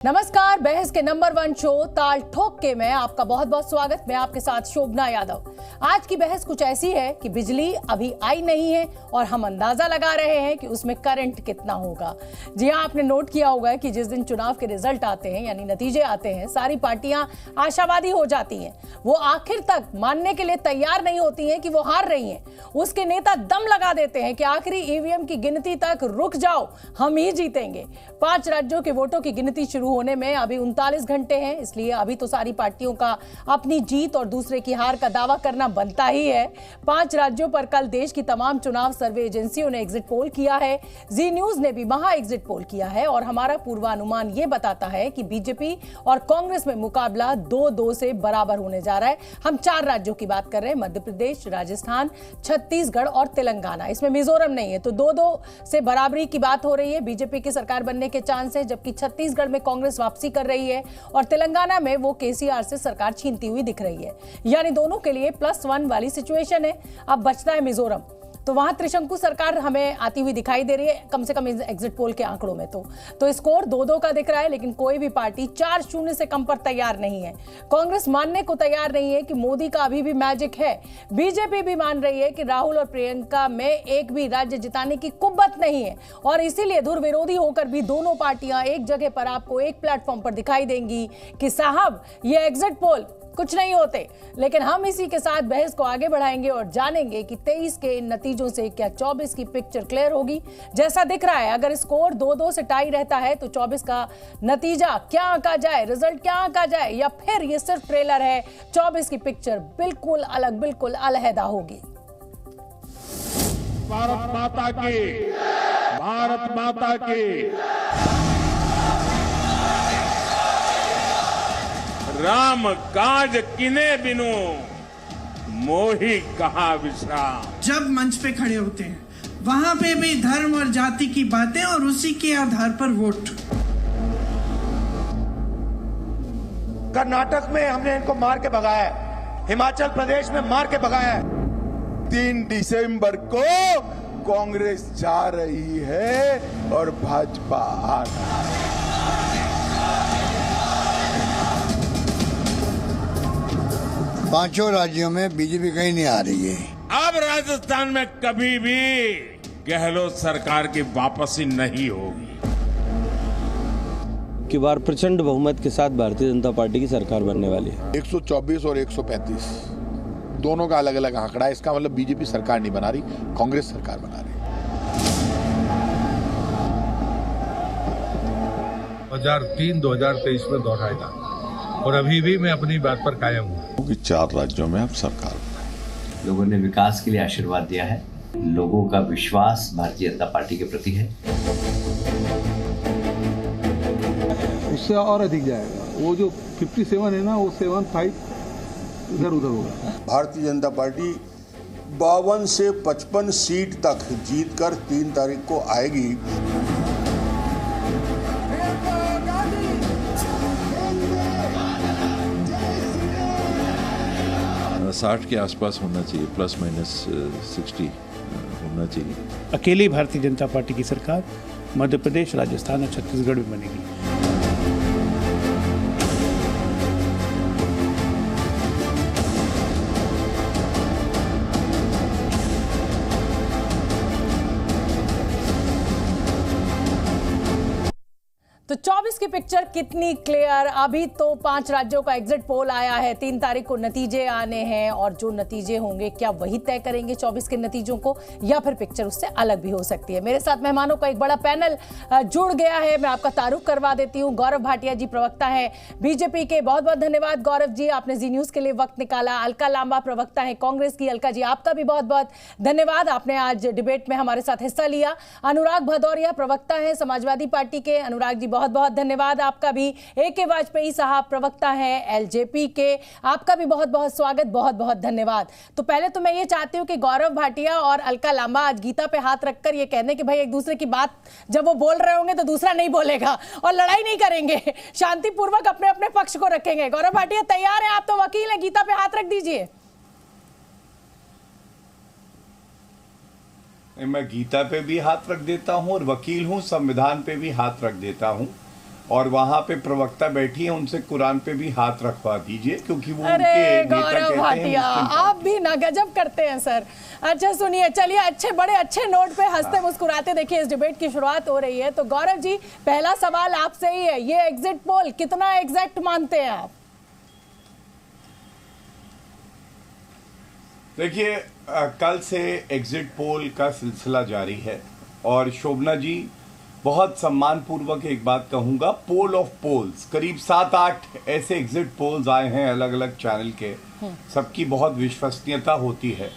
नमस्कार, बहस के नंबर 1 शो ताल ठोक के में आपका बहुत बहुत स्वागत। मैं आपके साथ शोभना यादव। आज की बहस कुछ ऐसी है कि बिजली अभी आई नहीं है और हम अंदाजा लगा रहे हैं कि उसमें करंट कितना होगा। जी हाँ, आपने नोट किया होगा कि जिस दिन चुनाव के रिजल्ट आते हैं यानी नतीजे आते हैं, सारी पार्टियां आशावादी हो जाती हैं। वो आखिर तक मानने के लिए तैयार नहीं होती हैं कि वो हार रही हैं। उसके नेता दम लगा देते हैं कि आखिरी ईवीएम की गिनती तक रुक जाओ, हम ही जीतेंगे। 5 राज्यों के वोटों की गिनती शुरू होने में अभी 39 घंटे हैं, इसलिए अभी तो सारी पार्टियों का अपनी जीत और दूसरे की हार का दावा करना बनता ही है। 5 राज्यों पर कल देश की तमाम चुनाव सर्वे एजेंसियों ने एग्जिट पोल किया है। जी न्यूज ने भी महा एग्जिट पोल किया है और हमारा पूर्वानुमान यह बताता है कि बीजेपी और कांग्रेस में मुकाबला 2-2 से बराबर होने जा रहा है। हम 4 राज्यों की बात कर रहे हैं, मध्य प्रदेश, राजस्थान, छत्तीसगढ़ और तेलंगाना। इसमें मिजोरम नहीं है, तो 2-2 से बराबरी की बात हो रही है। बीजेपी की सरकार बनने के चांस है, जबकि छत्तीसगढ़ में कांग्रेस वापसी कर रही है और तेलंगाना में वो केसीआर से सरकार छीनती हुई दिख रही है। यानी दोनों के लिए +1 वाली सिचुएशन है। अब बचता है मिजोरम, तो वहां त्रिशंकु सरकार हमें आती हुई दिखाई दे रही है, कम से कम एग्जिट पोल के आंकड़ों में। तो स्कोर 2-2 का दिख रहा है, लेकिन कोई भी पार्टी 4-0 से कम पर तैयार नहीं है। कांग्रेस मानने को तैयार नहीं है कि मोदी का अभी भी मैजिक है। बीजेपी भी मान रही है कि राहुल और प्रियंका में एक भी राज्य जिताने की कुव्वत नहीं है और इसीलिए धुर विरोधी होकर भी दोनों पार्टियां एक जगह पर आपको एक प्लेटफॉर्म पर दिखाई देंगी कि साहब ये एग्जिट पोल कुछ नहीं होते। लेकिन हम इसी के साथ बहस को आगे बढ़ाएंगे और जानेंगे कि 23 के इन नतीजों से क्या 24 की पिक्चर क्लियर होगी। जैसा दिख रहा है, अगर स्कोर 2-2 से टाई रहता है तो 24 का नतीजा क्या आंका जाए, रिजल्ट क्या आंका जाए, या फिर ये सिर्फ ट्रेलर है, 24 की पिक्चर बिल्कुल अलग, बिल्कुल अलहदा होगी। भारत माता की, भारत माता की। राम काज किने बिनु मोहि कहा विश्राम। जब मंच पे खड़े होते हैं वहां पे भी धर्म और जाति की बातें और उसी के आधार पर वोट। कर्नाटक में हमने इनको मार के भगाया है, हिमाचल प्रदेश में मार के भगाया है। 3 दिसंबर को कांग्रेस जा रही है और भाजपा आ रहा है। पांचों राज्यों में बीजेपी कहीं नहीं आ रही है। अब राजस्थान में कभी भी गहलोत सरकार की वापसी नहीं होगी। की बार प्रचंड बहुमत के साथ भारतीय जनता पार्टी की सरकार बनने वाली है। 124 और 135 दोनों का अलग अलग आंकड़ा है। इसका मतलब बीजेपी सरकार नहीं बना रही, कांग्रेस सरकार बना रही। 2003-2023 में दोहराएगा और अभी भी मैं अपनी बात पर कायम हूँ। 4 राज्यों में अब सरकार बनाई। लोगों ने विकास के लिए आशीर्वाद दिया है। लोगों का विश्वास भारतीय जनता पार्टी के प्रति है। उससे और अधिक जाएगा। वो जो 57 है ना, वो 75 इधर उधर होगा। भारतीय जनता पार्टी 52 से 55 सीट तक जीतकर 3 तारीख को आएगी। 60 के आसपास होना चाहिए, ±60 होना चाहिए। अकेली भारतीय जनता पार्टी की सरकार मध्य प्रदेश, राजस्थान और छत्तीसगढ़ में बनेगी। तो 24 की पिक्चर कितनी क्लियर? अभी तो 5 राज्यों का एग्जिट पोल आया है, 3 तारीख को नतीजे आने हैं और जो नतीजे होंगे क्या वही तय करेंगे 24 के नतीजों को, या फिर पिक्चर उससे अलग भी हो सकती है। मेरे साथ मेहमानों का एक बड़ा पैनल जुड़ गया है, मैं आपका तारुफ करवा देती हूँ। गौरव भाटिया जी प्रवक्ता है बीजेपी के, बहुत बहुत धन्यवाद गौरव जी, आपने जी न्यूज के लिए वक्त निकाला। अलका लांबा प्रवक्ता है कांग्रेस की, अलका जी आपका भी बहुत बहुत धन्यवाद, आपने आज डिबेट में हमारे साथ हिस्सा लिया। अनुराग भदौरिया प्रवक्ता है समाजवादी पार्टी के, अनुराग जी बहुत बहुत धन्यवाद आपका भी। AK वाजपेयी साहब प्रवक्ता है LJP के, आपका भी बहुत बहुत स्वागत, बहुत बहुत धन्यवाद। तो पहले तो मैं ये चाहती हूँ कि गौरव भाटिया और अलका लांबा आज गीता पे हाथ रखकर ये कहने कि भाई एक दूसरे की बात जब वो बोल रहे होंगे तो दूसरा नहीं बोलेगा और लड़ाई नहीं करेंगे, शांतिपूर्वक अपने अपने पक्ष को रखेंगे। गौरव भाटिया तैयार है? आप तो वकील हैं, गीता पे हाथ रख दीजिए। मैं गीता पे भी हाथ रख देता हूं और वकील हूं, संविधान पे भी हाथ रख देता हूं और वहां पे प्रवक्ता बैठी है, उनसे कुरान पे भी हाथ रखवा दीजिए, क्योंकि वो अरे उनके नेता गौरव कहते भाटिया, हैं आप भी ना गजब करते हैं सर। अच्छा सुनिए, चलिए बड़े अच्छे नोट पे हंसते मुस्कुराते देखिए इस डिबेट की शुरुआत हो रही है। तो गौरव जी, पहला सवाल आपसे ही है, ये एग्जिट पोल कितना एग्जैक्ट मानते हैं आप? देखिए, कल से एग्जिट पोल का सिलसिला जारी है और शोभना जी, बहुत सम्मानपूर्वक एक बात कहूंगा, पोल ऑफ पोल्स करीब 7-8 ऐसे एग्जिट पोल्स आए हैं अलग अलग चैनल के, सबकी बहुत विश्वसनीयता होती है।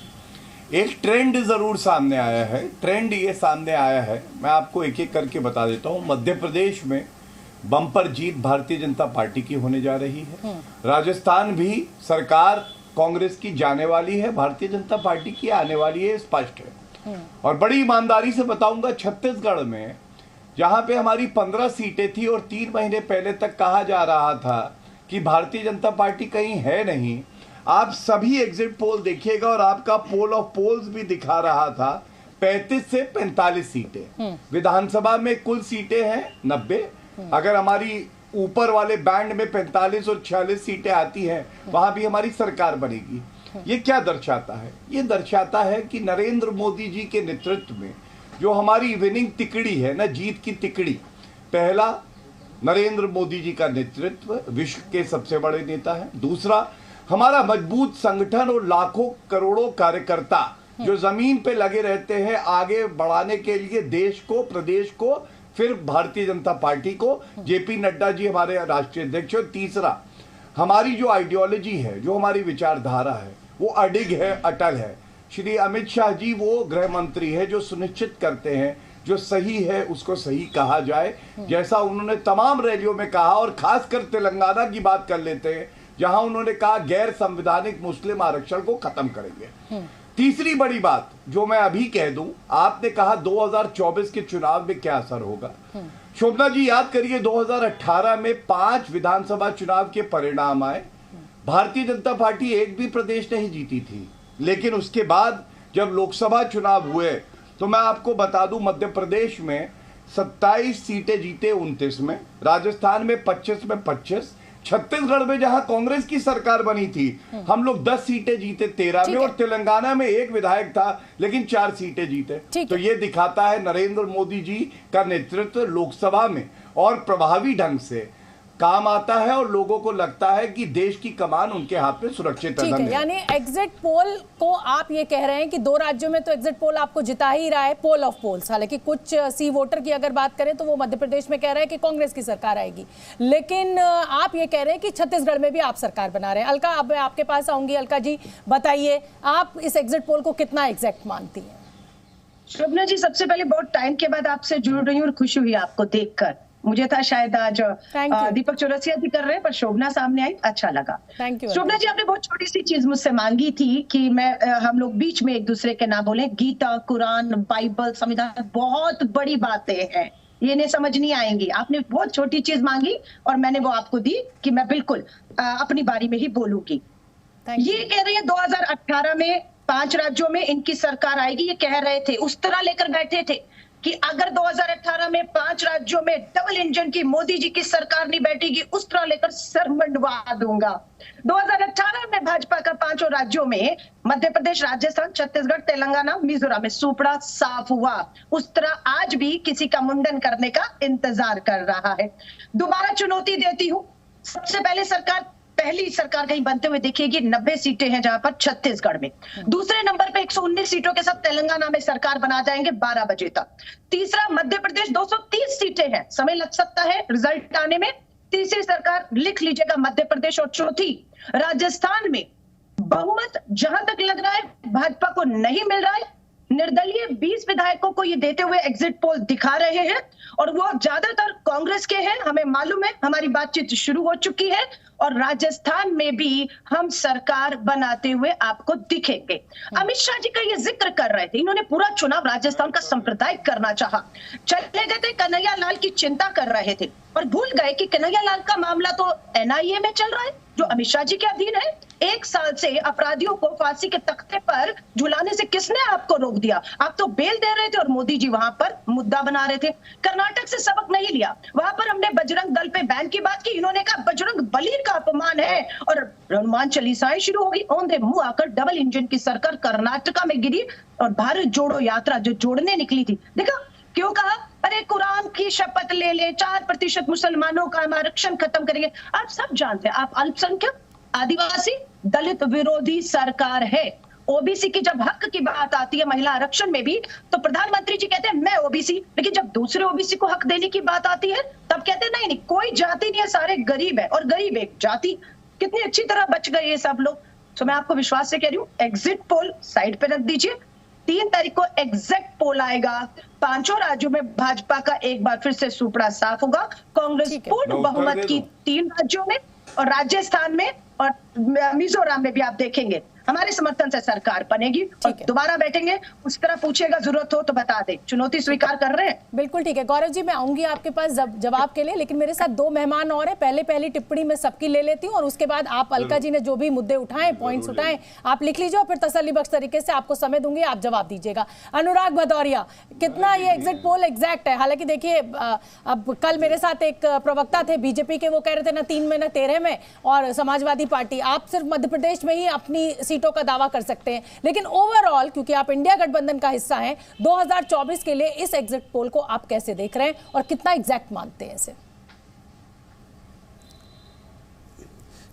एक ट्रेंड जरूर सामने आया है। ट्रेंड ये सामने आया है, मैं आपको एक एक करके बता देता हूं। मध्य प्रदेश में बम्पर जीत भारतीय जनता पार्टी की होने जा रही है। राजस्थान भी सरकार कांग्रेस की जाने वाली है, भारतीय जनता पार्टी की आने वाली है, स्पष्ट है। और बड़ी ईमानदारी से बताऊंगा, छत्तीसगढ़ में जहां पे हमारी 15 सीटें थी और 3 महीने पहले तक कहा जा रहा था कि भारतीय जनता पार्टी कहीं है नहीं, आप सभी एग्जिट पोल देखिएगा और आपका पोल ऑफ पोल्स भी दिखा रहा था 35 से 45 सीटें। विधानसभा में कुल सीटें हैं 90। अगर हमारी ऊपर वाले बैंड में 45 और 46 सीटें आती हैं, वहां भी हमारी सरकार बनेगी। ये क्या दर्शाता है? ये दर्शाता है कि नरेंद्र मोदी जी के नेतृत्व में जो हमारी विनिंग तिकड़ी है ना, जीत की तिकड़ी, पहला नरेंद्र मोदी जी का नेतृत्व, विश्व के सबसे बड़े नेता है। दूसरा, हमारा मजबूत संगठन और लाखों करोड़ों कार्यकर्ता जो जमीन पे लगे रहते हैं आगे बढ़ाने के लिए देश को, प्रदेश को, फिर भारतीय जनता पार्टी को, जेपी नड्डा जी हमारे राष्ट्रीय अध्यक्ष। और तीसरा, हमारी जो आइडियोलॉजी है, जो हमारी विचारधारा है, वो अडिग है, अटल है। श्री अमित शाह जी वो गृह मंत्री है जो सुनिश्चित करते हैं जो सही है उसको सही कहा जाए, जैसा उन्होंने तमाम रैलियों में कहा। और खासकर तेलंगाना की बात कर लेते हैं, जहां उन्होंने कहा गैर संवैधानिक मुस्लिम आरक्षण को खत्म करेंगे। तीसरी बड़ी बात जो मैं अभी कह दूं, आपने कहा 2024 के चुनाव में क्या असर होगा। शोभना जी, याद करिए 2018 में 5 विधानसभा चुनाव के परिणाम आए, भारतीय जनता पार्टी एक भी प्रदेश नहीं जीती थी। लेकिन उसके बाद जब लोकसभा चुनाव हुए तो मैं आपको बता दूं, मध्य प्रदेश में 27 सीटें जीते 29 में, राजस्थान में 25 में 25, छत्तीसगढ़ में जहां कांग्रेस की सरकार बनी थी हम लोग 10 सीटें जीते 13 में, और तेलंगाना में 1 विधायक था लेकिन 4 सीटें जीते। तो ये दिखाता है नरेंद्र मोदी जी का नेतृत्व लोकसभा में और प्रभावी ढंग से काम आता है और लोगों को लगता है कि देश की कमान उनके हाथ में सुरक्षित है। यानी एग्जिट पोल को आप ये कह रहे हैं कि 2 राज्यों में तो एग्जिट पोल आपको जिता ही रहा है, पोल ऑफ पोल्स। हालांकि कुछ सी वोटर की अगर बात करें तो वो मध्य प्रदेश में कह रहे हैं कि कांग्रेस की सरकार आएगी, लेकिन आप ये कह रहे हैं कि छत्तीसगढ़ में भी आप सरकार बना रहे हैं। अलका, अब मैं आपके पास आऊंगी। अलका जी बताइए, आप इस एग्जिट पोल को कितना एग्जैक्ट मानती हैं? शोभना जी, सबसे पहले बहुत टाइम के बाद आपसे जुड़ रही हूँ और खुशी हुई आपको देखकर। मुझे था शायद आज दीपक चौरसिया जी कर रहे हैं, पर शोभना सामने आई, अच्छा लगा। शोभना जी, आपने बहुत छोटी सी चीज मुझसे मांगी थी कि हम लोग बीच में एक दूसरे के ना बोले। गीता, कुरान, बाइबल, संविधान बहुत बड़ी बातें हैं, ये नहीं समझ नहीं आएंगी। आपने बहुत छोटी चीज मांगी और मैंने वो आपको दी कि मैं बिल्कुल अपनी बारी में ही बोलूंगी। ये कह रही है 2018 में 5 राज्यों में इनकी सरकार आएगी, ये कह रहे थे, उस तरह लेकर बैठे थे कि अगर 2018 में 5 राज्यों में डबल इंजन की मोदी जी की सरकार नहीं बैठेगी, उस तरह लेकर सर मंडवा दूंगा। 2018 में भाजपा का 5 राज्यों में मध्य प्रदेश, राजस्थान, छत्तीसगढ़, तेलंगाना, मिजोरम में सुपड़ा साफ हुआ, उस तरह आज भी किसी का मुंडन करने का इंतजार कर रहा है। दोबारा चुनौती देती हूँ, सबसे पहले पहली सरकार कहीं बनते हुए देखिएगी 90 सीटें हैं जहां पर छत्तीसगढ़ में। दूसरे नंबर पे 119 सीटों के साथ तेलंगाना में सरकार बना जाएंगे 12 बजे तक। तीसरा मध्य प्रदेश 230 सीटें हैं, समय लग सकता है रिजल्ट आने में। तीसरी सरकार लिख लीजिएगा मध्य प्रदेश। और चौथी राजस्थान में बहुमत जहां तक लग रहा है भाजपा को नहीं मिल रहा है, निर्दलीय 20 विधायकों को ये देते हुए एग्जिट पोल दिखा रहे हैं और वो ज्यादातर कांग्रेस के हैं। हमें मालूम है, हमारी बातचीत शुरू हो चुकी है और राजस्थान में भी हम सरकार बनाते हुए आपको दिखेंगे। अमित शाह जी का ये जिक्र कर रहे थे, इन्होंने पूरा चुनाव राजस्थान का सांप्रदायिक करना चाहा, चले गए थे कन्हैया लाल की चिंता कर रहे थे और भूल गए कि कन्हैया लाल का मामला तो एनआईए में चल रहा है जो अमित शाह जी के अधीन है। 1 साल से अपराधियों को फांसी के तख्ते पर झुलाने से किसने आपको रोक दिया? आप तो बेल दे रहे थे और मोदी जी वहां पर मुद्दा बना रहे थे। कर्नाटक से सबक नहीं लिया, वहां पर हमने बजरंग दल पे बैन की बात की, इन्होंने कहा बजरंग बली का अपमान है और हनुमान चालीसाएं शुरू हो गई। औंधे मुंह आकर डबल इंजन की सरकार कर्नाटका में गिरी और भारत जोड़ो यात्रा जो जोड़ने निकली थी, देखा क्यों कहा? अरे कुरान की शपथ ले ले, 4% मुसलमानों का हम आरक्षण खत्म करेंगे। आप सब जानते हैं, आप अल्पसंख्यक, आदिवासी, दलित विरोधी सरकार है। ओबीसी की जब हक की बात आती है महिला आरक्षण में भी, तो प्रधानमंत्री जी कहते हैं मैं ओबीसी, लेकिन जब दूसरे ओबीसी को हक देने की बात आती है तब कहते हैं नहीं कोई जाति नहीं है, सारे गरीब है और गरीब एक जाति। कितनी अच्छी तरह बच गए ये सब लोग। तो मैं आपको विश्वास से कह रही हूँ, एग्जिट पोल साइड पे रख दीजिए, 3 तारीख को एग्जैक्ट पोल आएगा, 5 राज्यों में भाजपा का एक बार फिर से सुपड़ा साफ होगा। कांग्रेस पूर्ण बहुमत की 3 राज्यों में और राजस्थान में और मिजोरम में भी आप देखेंगे हमारे समर्थन से सरकार बनेगी और दोबारा बैठेंगे। उस तरह पूछेगा, जरूरत हो तो बता दे, चुनौती स्वीकार कर रहे हैं। बिल्कुल ठीक है गौरव जी, मैं आऊंगी आपके पास जवाब के लिए, लेकिन मेरे साथ 2 मेहमान और हैं। पहली टिप्पणी मैं सबकी ले लेती हूँ और उसके बाद आप अलका जी ने जो भी मुद्दे उठाए, पॉइंट्स उठाए, आप लिख लीजिए और फिर तसल्ली बख्श तरीके से आपको समय दूंगी, आप जवाब दीजिएगा। अनुराग भदौरिया, कितना ये एग्जिट पोल एग्जैक्ट है? हालांकि देखिए अब कल मेरे साथ एक प्रवक्ता थे बीजेपी के, वो कह रहे थे ना 3 में ना 13 में, और समाजवादी पार्टी, आप सिर्फ मध्य प्रदेश में ही अपनी सीटों का दावा कर सकते हैं, लेकिन ओवरऑल क्योंकि आप इंडिया गठबंधन का हिस्सा हैं, 2024 के लिए इस एग्जिट पोल को आप कैसे देख रहे हैं और कितना एग्जैक्ट मानते हैं इसे?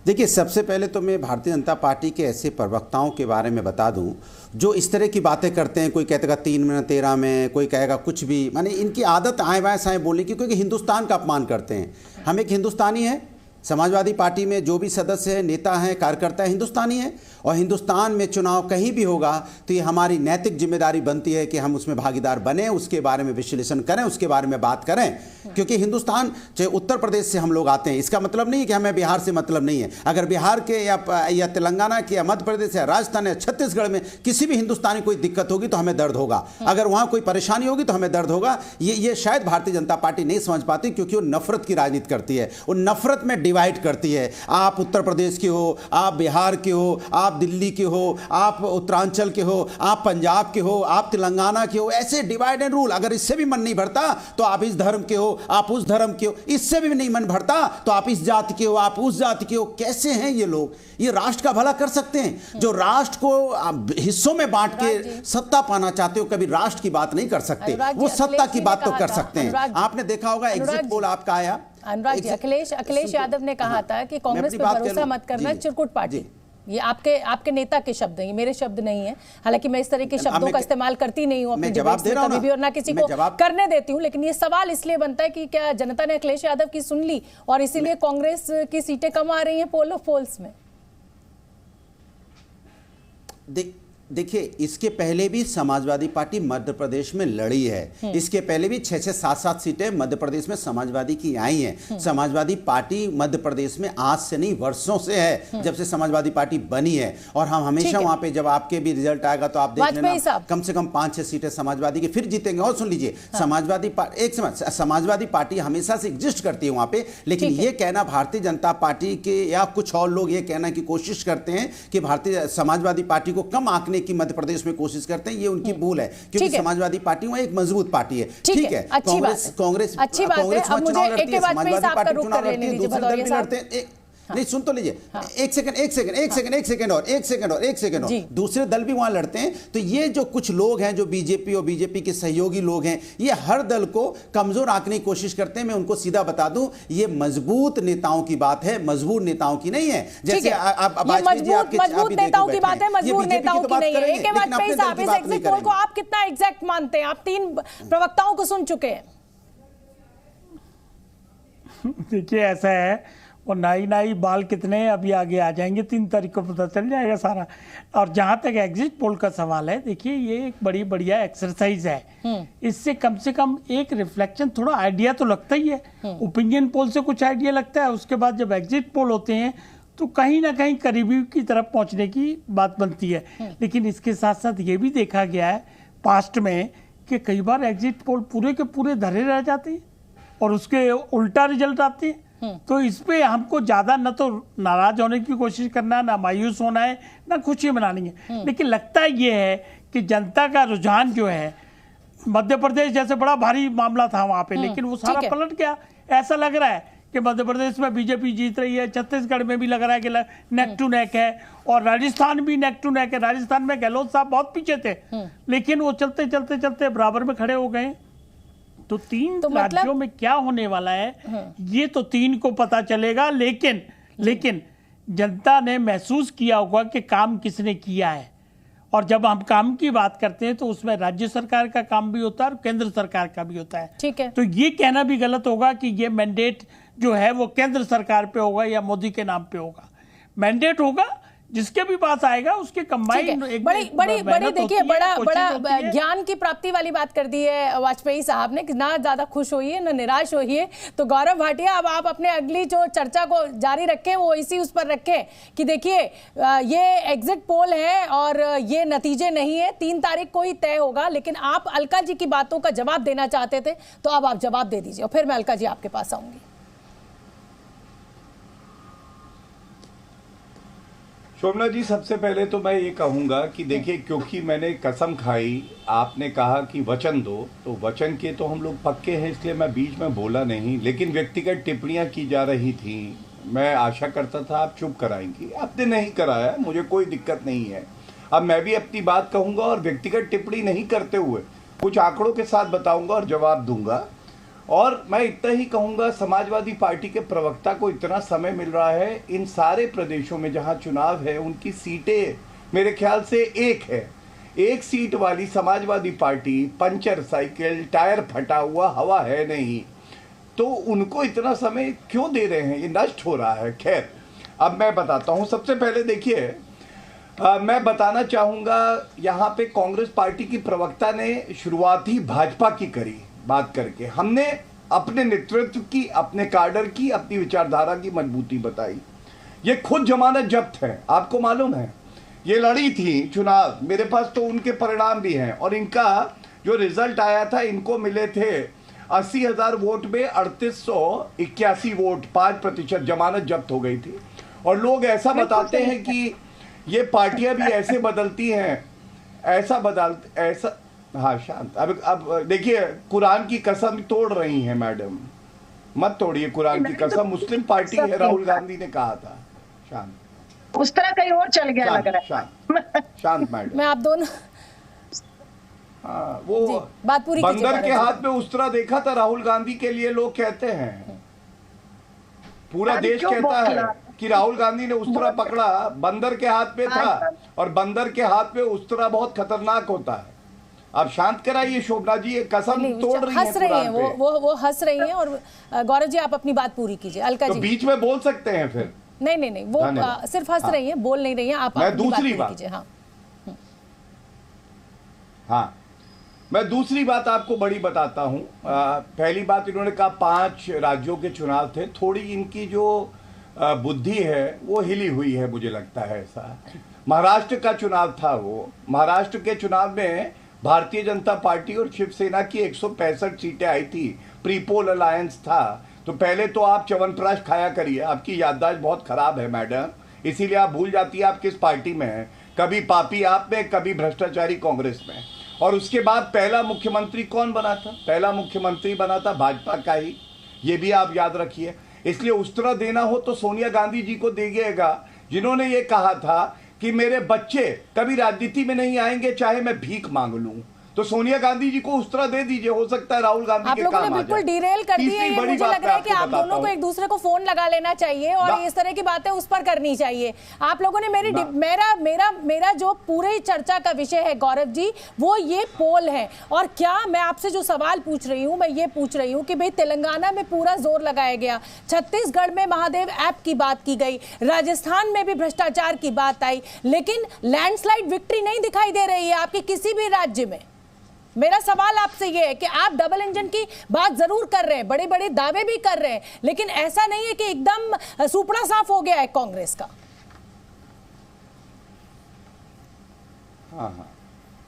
देखिए, सबसे पहले तो मैं भारतीय जनता पार्टी के ऐसे प्रवक्ताओं के बारे में बता दूं जो इस तरह की बातें करते हैं। कोई कहेगा 3 में 13 में, कोई कहेगा कुछ भी, माने इनकी आदत आए बाएं साएं बोलने की, क्योंकि हिंदुस्तान का अपमान करते हैं। हम एक हिंदुस्तानी हैं, समाजवादी पार्टी में जो भी सदस्य है, नेता हैं, कार्यकर्ता है, हिंदुस्तानी है, और हिंदुस्तान में चुनाव कहीं भी होगा तो ये हमारी नैतिक जिम्मेदारी बनती है कि हम उसमें भागीदार बने, उसके बारे में विश्लेषण करें, उसके बारे में बात करें। क्योंकि हिंदुस्तान, चाहे उत्तर प्रदेश से हम लोग आते हैं, इसका मतलब नहीं है कि हमें बिहार से मतलब नहीं है। अगर बिहार के या तेलंगाना के या मध्य प्रदेश या राजस्थान या छत्तीसगढ़ में किसी भी हिंदुस्तानी कोई दिक्कत होगी तो हमें दर्द होगा, अगर वहाँ कोई परेशानी होगी तो हमें दर्द होगा। ये शायद भारतीय जनता पार्टी नहीं समझ पाती, क्योंकि वो नफरत की राजनीति करती है, वो नफरत में डिवाइड करती है। आप उत्तर प्रदेश के हो, आप बिहार के हो, आप दिल्ली के हो, आप उत्तरांचल के हो, आप पंजाब के हो, आप तेलंगाना के हो, ऐसे डिवाइड एंड रूल। अगर इससे भी मन नहीं भरता तो आप इस धर्म के हो, आप उस धर्म के हो, इससे भी नहीं मन भरता तो आप इस जाति के हो, आप उस जाति के हो। कैसे हैं ये लोग? ये राष्ट्र का भला कर सकते हैं? जो राष्ट्र को हिस्सों में बांट के सत्ता पाना चाहते हो, कभी राष्ट्र की बात नहीं कर सकते, वो सत्ता की बात तो कर सकते हैं। आपने देखा होगा एग्जिट पोल आपका आया, अनुराग जी, अखिलेश यादव ने कहा था कि कांग्रेस पे भरोसा मत करना, चिरकुट पार्टी। ये आपके नेता के शब्द हैं, ये मेरे शब्द नहीं है। हालांकि मैं इस तरह के शब्दों का इस्तेमाल करती नहीं हूं अपने डिबेट्स में कभी भी, और ना किसी को करने देती हूं, लेकिन ये सवाल इसलिए बनता है कि क्या जनता ने अखिलेश यादव की सुन ली और इसीलिए कांग्रेस की सीटें कम आ रही हैं पोल ऑफ पोल्स में? देखिए, इसके पहले भी समाजवादी पार्टी मध्य प्रदेश में लड़ी है। इसके पहले भी 6-6, 7-7 सीटें मध्य प्रदेश में समाजवादी की आई हैं। समाजवादी पार्टी मध्य प्रदेश में आज से नहीं, वर्षों से है, जब से समाजवादी पार्टी बनी है। और हम हमेशा वहां पे, जब आपके भी रिजल्ट आएगा तो आप देख लेना, कम से कम 5-6 सीटें समाजवादी की फिर जीतेंगे। और सुन लीजिए, समाजवादी पार्टी हमेशा से एग्जिस्ट करती है वहां पे, लेकिन ये कहना भारतीय जनता पार्टी के या कुछ और लोग ये कहना की कोशिश करते हैं कि भारतीय समाजवादी पार्टी को कम आंकने की मध्य प्रदेश में कोशिश करते हैं, ये उनकी भूल है। क्योंकि समाजवादी पार्टी वो एक मजबूत पार्टी है। ठीक है, कांग्रेस अच्छी बात है। अब मुझे एक के बाद में आपका रुख कर लेने दीजिए भदौरिया साहब। नहीं, सुन तो लीजिए, एक सेकंड और दूसरे दल भी वहां लड़ते हैं। तो ये जो कुछ लोग हैं, जो बीजेपी और बीजेपी के सहयोगी लोग हैं, ये हर दल को कमजोर आंकने की कोशिश करते हैं। मैं उनको सीधा बता दूं, ये मजबूत नेताओं की बात है, मजबूर नेताओं की नहीं है। जैसे मजबूत नेताओं की बात है, मजबूर नेताओं की नहीं है। एक के बाद में साहब, इस एग्जिट पोल को आप कितना एग्जैक्ट मानते हैं? आप 3 प्रवक्ताओं को सुन चुके हैं। देखिए, ऐसा है, और नाई नाई बाल कितने हैं अभी आगे आ जाएंगे, 3 तारीख को पता चल जाएगा सारा। और जहां तक एग्जिट पोल का सवाल है, देखिए ये एक बड़ी बढ़िया एक्सरसाइज है। इससे कम से कम एक रिफ्लेक्शन, थोड़ा आइडिया तो लगता ही है। ओपिनियन पोल से कुछ आइडिया लगता है, उसके बाद जब एग्जिट पोल होते हैं तो कहीं ना कहीं करीबी की तरफ पहुंचने की बात बनती है। लेकिन इसके साथ साथ ये भी देखा गया है पास्ट में कि कई बार एग्जिट पोल पूरे के पूरे धरे रह जाते हैं और उसके उल्टा रिजल्ट आते हैं। तो इस पे हमको ज्यादा न तो नाराज होने की कोशिश करना है, ना मायूस होना है, ना खुशी मनानी है। लेकिन लगता ये है कि जनता का रुझान जो है, मध्य प्रदेश जैसे बड़ा भारी मामला था वहां पे, लेकिन वो सारा पलट गया। ऐसा लग रहा है कि मध्य प्रदेश में बीजेपी जीत रही है, छत्तीसगढ़ में भी लग रहा है कि नेक टू नेक है, और राजस्थान भी नेक टू नेक है। राजस्थान में गहलोत साहब बहुत पीछे थे, लेकिन वो चलते चलते चलते बराबर में खड़े हो गए। तो 3 राज्यों में क्या होने वाला है ये तो 3 को पता चलेगा। लेकिन जनता ने महसूस किया होगा कि काम किसने किया है। और जब हम काम की बात करते हैं तो उसमें राज्य सरकार का काम भी होता है और केंद्र सरकार का भी होता है। ठीक है। तो ये कहना भी गलत होगा कि ये मैंडेट जो है वो केंद्र सरकार पे होगा या मोदी के नाम पे होगा। मैंडेट होगा जिसके भी पास आएगा उसके कंबाइंड बड़ी देखिए बड़ा ज्ञान की प्राप्ति वाली बात कर दी है वाजपेयी साहब ने कि ना ज्यादा खुश होइए ना निराश होइए। तो गौरव भाटिया, अब आप अपने अगली जो चर्चा को जारी रखें वो इसी उस पर रखें कि देखिए ये एग्जिट पोल है और ये नतीजे नहीं है, 3 तारीख को ही तय होगा। लेकिन आप अलका जी की बातों का जवाब देना चाहते थे, तो अब आप जवाब दे दीजिए और फिर मैं अलका जी आपके पास आऊंगी। शोभना जी, सबसे पहले तो मैं ये कहूंगा कि देखिए, क्योंकि मैंने कसम खाई, आपने कहा कि वचन दो, तो वचन के तो हम लोग पक्के हैं, इसलिए मैं बीच में बोला नहीं। लेकिन व्यक्तिगत टिप्पणियां की जा रही थी, मैं आशा करता था आप चुप कराएंगी, आपने नहीं कराया, मुझे कोई दिक्कत नहीं है। अब मैं भी अपनी बात कहूंगा और व्यक्तिगत टिप्पणी नहीं करते हुए कुछ आंकड़ों के साथ बताऊंगा और जवाब दूंगा। और मैं इतना ही कहूंगा, समाजवादी पार्टी के प्रवक्ता को इतना समय मिल रहा है, इन सारे प्रदेशों में जहां चुनाव है उनकी सीटें मेरे ख्याल से एक सीट वाली Samajwadi party, puncture cycle, tyre फटा हुआ, हवा है नहीं, तो उनको इतना समय क्यों दे रहे हैं? ये नष्ट हो रहा है। खैर, अब मैं बताता हूं। सबसे पहले देखिए, मैं बताना चाहूंगा, यहाँ पे कांग्रेस पार्टी की प्रवक्ता ने शुरुआत ही भाजपा की करी बात करके। हमने अपने नेतृत्व की, अपने कार्डर की, अपनी विचारधारा की मजबूती बताई। ये खुद जमानत जब्त है, आपको मालूम है। ये लड़ी थी चुनाव, मेरे पास तो उनके परिणाम भी हैं, और इनका जो रिजल्ट आया था, इनको मिले थे 80,000 वोट में 3881 वोट, 5% जमानत जब्त हो गई थी। और लोग ऐसा बताते हैं कि ये पार्टियां भी ऐसे बदलती हैं, ऐसा हाँ शांत। अब देखिए, कुरान की कसम तोड़ रही हैं मैडम, मत तोड़िए कुरान की कसम। मुस्लिम पार्टी है, राहुल गांधी ने कहा था। शांत, उस तरह कहीं और चल गया लग रहा है। शांत मैडम। मैं आप दोनों वो बात पूरी बंदर के हाथ में उस्तरा देखा था राहुल गांधी के लिए, लोग कहते हैं, पूरा देश कहता है कि राहुल गांधी ने उस्तरा पकड़ा, बंदर के हाथ में था, और बंदर के हाथ में उस्तरा बहुत खतरनाक होता है। आप शांत कराइए शोभना जी, ये कसम तोड़ रही है, हंस रही हैं वो हंस रही हैं। और गौरव जी, आप अपनी बात पूरी कीजिए। अलका जी, तो बीच में बोल सकते हैं फिर? नहीं, वो सिर्फ हंस रही हैं, बोल नहीं रही हैं। आप दूसरी बात कीजिए। हाँ, मैं दूसरी बात आपको बड़ी बताता हूं। पहली बात, इन्होंने कहा 5 राज्यों के चुनाव थे, थोड़ी इनकी जो बुद्धि है वो हिली हुई है, मुझे लगता है ऐसा। महाराष्ट्र का चुनाव था, वो महाराष्ट्र के चुनाव में भारतीय जनता पार्टी और शिवसेना की 165 सीटें आई थी, प्रीपोल अलायंस था। तो पहले तो आप च्यवनप्राश खाया करिए, आपकी याददाश्त बहुत खराब है मैडम, इसीलिए आप भूल जाती है आप किस पार्टी में हैं। कभी पापी आप में, कभी भ्रष्टाचारी कांग्रेस में। और उसके बाद पहला मुख्यमंत्री कौन बना था? पहला मुख्यमंत्री बना था भाजपा का ही, ये भी आप याद रखिए। इसलिए उस्तरा देना हो तो सोनिया गांधी जी को दीजिएगा, जिन्होंने ये कहा था कि मेरे बच्चे कभी राजनीति में नहीं आएंगे चाहे मैं भीख मांग लूं। तो सोनिया गांधी जी को उस तरह दे दीजिए, हो सकता है राहुल गांधी के काम आ जाए। आप लोगों ने बिल्कुल डिरेल कर दिया है। मुझे लग रहा है कि आप दोनों को एक दूसरे को फोन लगा लेना चाहिए और इस तरह की बातें उस पर करनी चाहिए। आप लोगों ने मेरा जो पूरी चर्चा का विषय है गौरव जी, वो ये पोल है। और क्या मैं आपसे जो सवाल पूछ रही हूँ, मैं ये पूछ रही हूँ कि भाई तेलंगाना में पूरा जोर लगाया गया, छत्तीसगढ़ में महादेव ऐप की बात की गई, राजस्थान में भी भ्रष्टाचार की बात आई, लेकिन लैंडस्लाइड विक्ट्री नहीं दिखाई दे रही है आपके किसी भी राज्य में। मेरा सवाल आपसे ये है कि आप डबल इंजन की बात जरूर कर रहे हैं, बड़े बड़े दावे भी कर रहे हैं, लेकिन ऐसा नहीं है कि एकदम सुपड़ा साफ हो गया है कांग्रेस का। हाँ,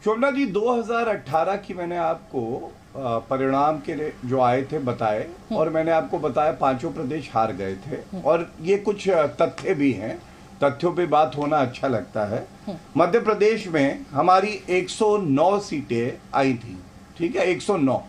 शोभना जी 2018 की मैंने आपको परिणाम के लिए जो आए थे बताए, और मैंने आपको बताया 5 प्रदेश हार गए थे, और ये कुछ तथ्य भी हैं, तथ्यों पे बात होना अच्छा लगता है। मध्य प्रदेश में हमारी 109 सीटें आई थी, ठीक है, 109।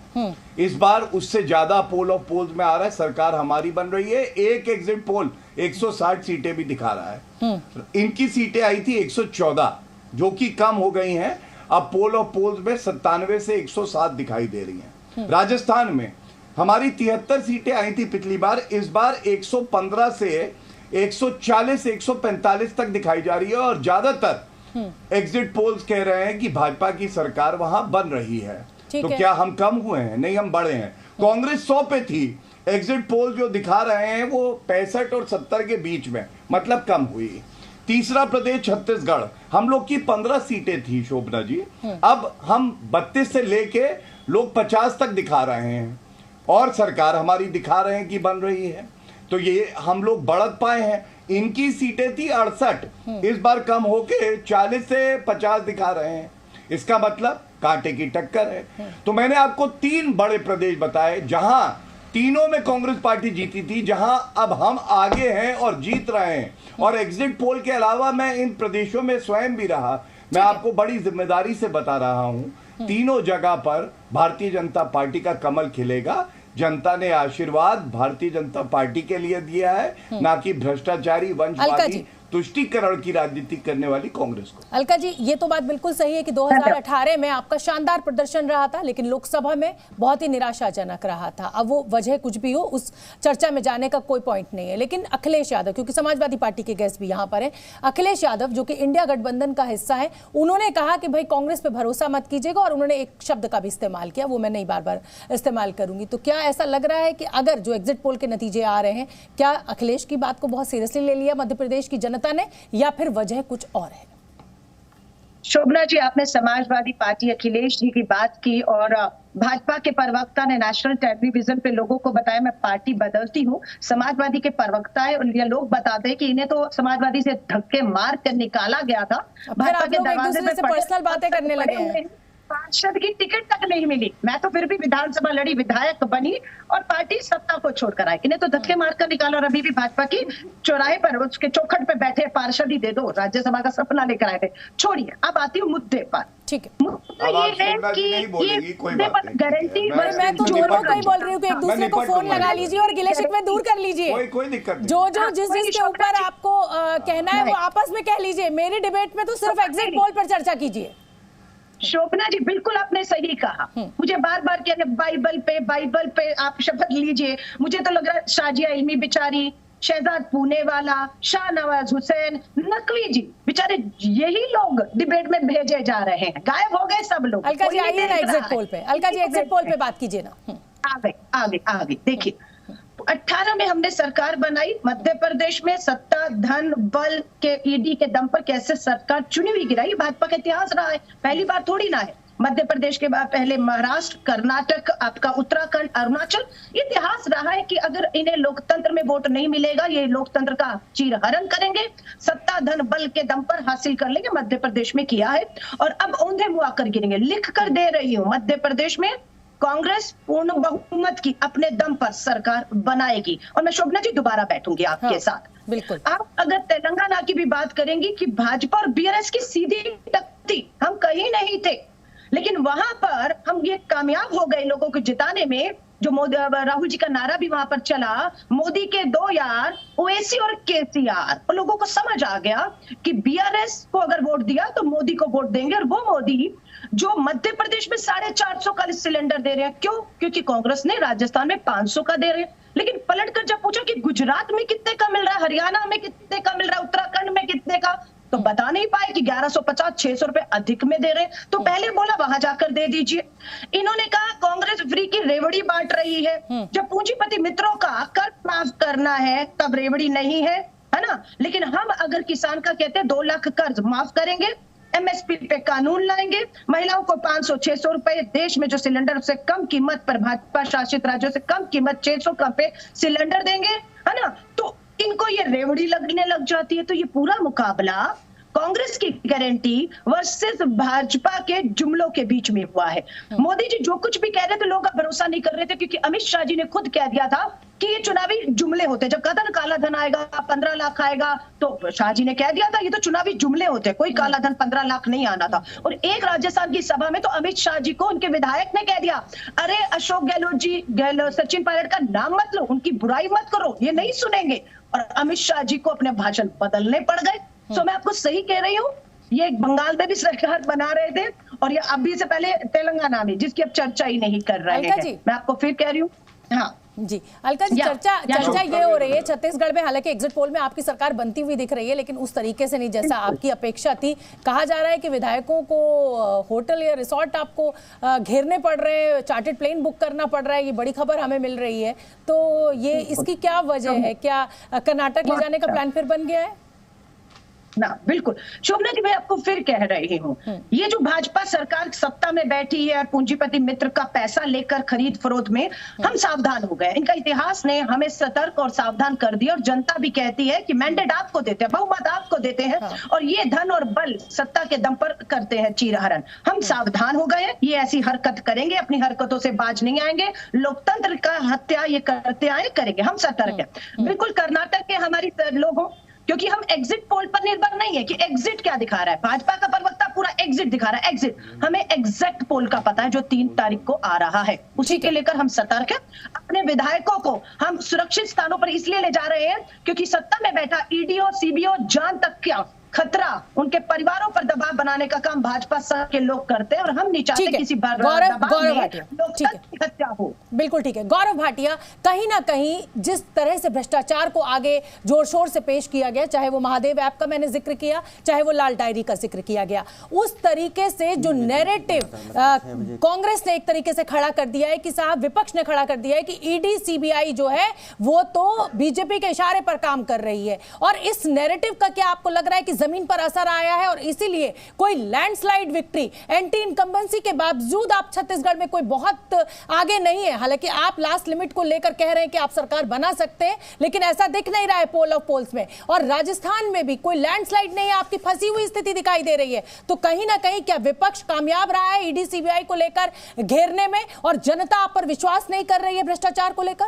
इस बार उससे ज्यादा पोल ऑफ पोल्स में आ रहा है, सरकार हमारी बन रही है। एक एग्जिट पोल 160 सीटें भी दिखा रहा है। इनकी सीटें आई थी 114, जो कि कम हो गई हैं। अब पोल ऑफ पोल्स में 97 से 107 दिखाई दे रही हैं। राजस्थान में हमारी 73 सीटें आई थी पिछली बार, इस बार 115 से 140 145 तक दिखाई जा रही है, और ज्यादातर एग्जिट पोल्स कह रहे हैं कि भाजपा की सरकार वहां बन रही है। तो क्या हम कम हुए हैं? नहीं, हम बढ़े हैं। कांग्रेस 100 पे थी, एग्जिट पोल जो दिखा रहे हैं वो 65 और 70 के बीच में, मतलब कम हुई। तीसरा प्रदेश छत्तीसगढ़, हम लोग की 15 सीटें थी शोभना जी, अब हम 32 से लेके लोग 50 तक दिखा रहे हैं, और सरकार हमारी दिखा रहे हैं कि बन रही है। तो ये हम लोग बढ़त पाए हैं। इनकी सीटें थी 68, इस बार कम होके 40 से 50 दिखा रहे हैं। इसका मतलब कांटे की टक्कर है। तो मैंने आपको 3 बड़े प्रदेश बताए जहां तीनों में कांग्रेस पार्टी जीती थी, जहां अब हम आगे हैं और जीत रहे हैं। और एग्जिट पोल के अलावा मैं इन प्रदेशों में स्वयं भी रहा, मैं आपको बड़ी जिम्मेदारी से बता रहा हूं, तीनों जगह पर भारतीय जनता पार्टी का कमल खिलेगा। जनता ने आशीर्वाद भारतीय जनता पार्टी के लिए दिया है, ना कि भ्रष्टाचारी वंशवादी तुष्टीकरण की राजनीति करने वाली कांग्रेस को। अलका जी, ये तो बात बिल्कुल सही है कि 2018 में आपका शानदार प्रदर्शन रहा था, लेकिन लोकसभा में बहुत ही निराशाजनक रहा था। अब वो वजह कुछ भी हो, उस चर्चा में जाने का कोई पॉइंट नहीं है। लेकिन अखिलेश यादव, क्योंकि समाजवादी पार्टी के गेस्ट भी यहाँ पर हैं, अखिलेश यादव जो कि इंडिया गठबंधन का हिस्सा है, उन्होंने कहा कि भाई कांग्रेस पे भरोसा मत कीजिएगा, और उन्होंने एक शब्द का भी इस्तेमाल किया, वो मैं नहीं बार बार इस्तेमाल करूंगी। तो क्या ऐसा लग रहा है कि अगर जो एग्जिट पोल के नतीजे आ रहे हैं, क्या अखिलेश की बात को बहुत सीरियसली ले लिया मध्य प्रदेश की जनता ने, या फिर वजह कुछ और है? शोभना जी, आपने समाजवादी पार्टी अखिलेश जी की बात की, और भाजपा के प्रवक्ता ने नेशनल टेलीविजन पे लोगों को बताया मैं पार्टी बदलती हूँ। समाजवादी के प्रवक्ता है और ये लोग बताते हैं कि इन्हें तो समाजवादी से धक्के मार कर निकाला गया था। भाजपा के दरवाजे पे पर्सनल बातें करने लगे हैं। पार्षद की टिकट तक नहीं मिली, मैं तो फिर भी विधानसभा लड़ी, विधायक बनी, और पार्टी सत्ता को छोड़कर आई। इन्हें तो धक्के मारकर निकाला, और अभी भी भाजपा की चौराहे पर उसके चौखट पे बैठे पार्षद ही दे दो, राज्यसभा का सपना लेकर आए थे। छोड़िए, अब आती हूँ मुद्दे पर। ठीक है, मुद्दा ये है कि ये गारंटी, मैं तो दोनों को ही बोल रही हूँ कि एक दूसरे को फोन लगा लीजिए और गिले शिकवे दूर कर लीजिए। कोई दिक्कत नहीं। जो जिस के ऊपर आपको कहना है वो आपस में कह लीजिए। मेरी डिबेट में तो सिर्फ एग्जिट पोल पर चर्चा कीजिए। शोभना जी, बिल्कुल आपने सही कहा। मुझे बार बार कहने बाइबल पे आप शपथ लीजिए। मुझे तो लग रहा है शाजिया इल्मी बेचारी, शहजाद पूनेवाला, शाहनवाज हुसैन नकवी जी बेचारे, यही लोग डिबेट में भेजे जा रहे हैं। गायब हो गए सब लोग। अलका जी आइए ना एग्जिट पोल पे, अलका जी एग्जिट पोल पे बात कीजिए ना। आगे देखिए, 18 में हमने सरकार बनाई। मध्य प्रदेश में सत्ता, धन, बल के ईडी के दम पर कैसे सरकार चुनी हुई गिराई, भाजपा का इतिहास रहा है, पहली बार थोड़ी ना है। मध्य प्रदेश के बाद पहले महाराष्ट्र, कर्नाटक, आपका उत्तराखंड, अरुणाचल, इतिहास रहा है कि अगर इन्हें लोकतंत्र में वोट नहीं मिलेगा, ये लोकतंत्र का चीरहरण करेंगे, सत्ता, धन, बल के दम पर हासिल कर लेंगे। मध्य प्रदेश में किया है, और अब औंधे मुआ कर गिरेंगे। लिख कर दे रही हूँ, मध्य प्रदेश में कांग्रेस पूर्ण बहुमत की अपने दम पर सरकार बनाएगी, और मैं शोभना जी दोबारा बैठूंगी आपके साथ। बिल्कुल। आप अगर तेलंगाना की भी बात करेंगी कि भाजपा और बीआरएस की सीधी टक्कर, हम कहीं नहीं थे, लेकिन वहां पर हम ये कामयाब हो गए लोगों को जिताने में। जो मोदी, राहुल जी का नारा भी वहां पर चला, मोदी के 2 यार, ओवैसी और केसीआर। और लोगों को समझ आ गया कि बीआरएस को अगर वोट दिया तो मोदी को वोट देंगे, और वो मोदी जो मध्य प्रदेश में 450 का सिलेंडर दे रहे हैं। क्यों? क्योंकि कांग्रेस ने राजस्थान में 500 का दे रहे हैं। लेकिन पलटकर जब पूछा कि गुजरात में कितने का मिल रहा है, हरियाणा में कितने का मिल रहा है, उत्तराखंड में कितने का, तो बता नहीं पाए कि 1150-600 रुपए अधिक में दे रहे हैं। तो पहले बोला वहां जाकर दे दीजिए। इन्होंने कहा कांग्रेस फ्री की रेवड़ी बांट रही है। जब पूंजीपति मित्रों का कर माफ करना है तब रेवड़ी नहीं है ना। लेकिन हम अगर किसान का कहते हैं 2 लाख कर्ज माफ करेंगे, एमएसपी पे कानून लाएंगे, महिलाओं को 500-600 रुपए, देश में जो सिलेंडर से कम कीमत पर भाजपा शासित राज्यों से कम कीमत 600 का पे सिलेंडर देंगे, है ना, तो इनको ये रेवड़ी लगने लग जाती है। तो ये पूरा मुकाबला कांग्रेस की गारंटी वर्सेस भाजपा के जुमलों के बीच में हुआ है। मोदी जी जो कुछ भी कह रहे थे लोग भरोसा नहीं कर रहे थे, क्योंकि अमित शाह जी ने खुद कह दिया था कि ये चुनावी जुमले होते। जब कहा था ना काला धन आएगा, 15 लाख आएगा, तो शाह जी ने कह दिया था ये तो चुनावी जुमले होते, कोई काला धन 15 लाख नहीं आना था। और एक राजस्थान की सभा में तो अमित शाह जी को उनके विधायक ने कह दिया, अरे अशोक गहलोत जी, सचिन पायलट का नाम मत लो, उनकी बुराई मत करो, ये नहीं सुनेंगे। और अमित शाह जी को अपने भाषण बदलने पड़ गए। तो मैं आपको सही कह रही हूँ, ये बंगाल में भी सरकार बना रहे थे और ये अभी से पहले तेलंगाना में, जिसकी अब चर्चा ही नहीं कर रहे हैं। मैं आपको फिर कह रही हूँ। हाँ जी अलका जी, चर्चा ये हो रही है छत्तीसगढ़ में, हालांकि एग्जिट पोल में आपकी सरकार बनती हुई दिख रही है, लेकिन उस तरीके से नहीं जैसा आपकी अपेक्षा थी। कहा जा रहा है कि विधायकों को होटल या रिसोर्ट आपको घेरने पड़ रहे हैं, चार्टर्ड प्लेन बुक करना पड़ रहा है, ये बड़ी खबर हमें मिल रही है। तो ये इसकी क्या वजह है? क्या कर्नाटक ले जाने का प्लान फिर बन गया है? ना, बिल्कुल शोभना जी, मैं आपको फिर कह रही हूँ, ये जो भाजपा सरकार सत्ता में बैठी है और पूंजीपति मित्र का पैसा लेकर खरीद फरोख्त में हम सावधान हो गए। इनका इतिहास ने हमें सतर्क और सावधान कर दिया और जनता भी कहती है कि मैंडेट आपको देते हैं, बहुमत आपको देते हैं और ये धन और बल सत्ता के दम पर करते हैं चीरहरण। हम सावधान हो गए, ये ऐसी हरकत करेंगे, अपनी हरकतों से बाज नहीं आएंगे, लोकतंत्र का हत्या ये करते आए, करेंगे, हम सतर्क है। बिल्कुल कर्नाटक के हमारी लोगों, क्योंकि हम एग्जिट पोल पर निर्भर नहीं है कि एग्जिट क्या दिखा रहा है, भाजपा का प्रवक्ता पूरा एग्जिट दिखा रहा है, एग्जिट। हमें एग्जैक्ट पोल का पता है जो 3 तारीख को आ रहा है, उसी के लेकर हम सतर्क हैं। अपने विधायकों को हम सुरक्षित स्थानों पर इसलिए ले जा रहे हैं क्योंकि सत्ता में बैठा ईडी और सीबीओ जान तक क्या खतरा, उनके परिवारों पर दबाव बनाने का काम भाजपा सर के लोग करते हैं और हम नहीं चाहते किसी गौरव भाटिया हो। बिल्कुल ठीक है गौरव भाटिया, कहीं ना कहीं जिस तरह से भ्रष्टाचार को आगे जोर शोर से पेश किया गया, चाहे वो महादेव ऐप का मैंने जिक्र किया, चाहे वो लाल डायरी का जिक्र किया गया, उस तरीके से जो नैरेटिव कांग्रेस ने एक तरीके से खड़ा कर दिया है कि साहब, विपक्ष ने खड़ा कर दिया है कि ईडी सीबीआई जो है वो तो बीजेपी के इशारे पर काम कर रही है। और इस नैरेटिव का क्या आपको लग रहा है कि जमीन पर असर आया है और इसीलिए कोई लैंडस्लाइड विक्ट्री, एंटी इनकम्बेंसी के बावजूद आप छत्तीसगढ़ में कोई बहुत आगे नहीं है? हालांकि आप लास्ट लिमिट को लेकर कह रहे हैं कि आप सरकार बना सकते हैं, लेकिन ऐसा दिख नहीं रहा है पोल ऑफ पोल्स में। और राजस्थान में भी कोई लैंडस्लाइड नहीं है, आपकी फंसी हुई स्थिति दिखाई दे रही है। तो कहीं ना कहीं क्या विपक्ष कामयाब रहा है ईडी सीबीआई को लेकर घेरने में और जनता आप पर विश्वास नहीं कर रही है भ्रष्टाचार को लेकर?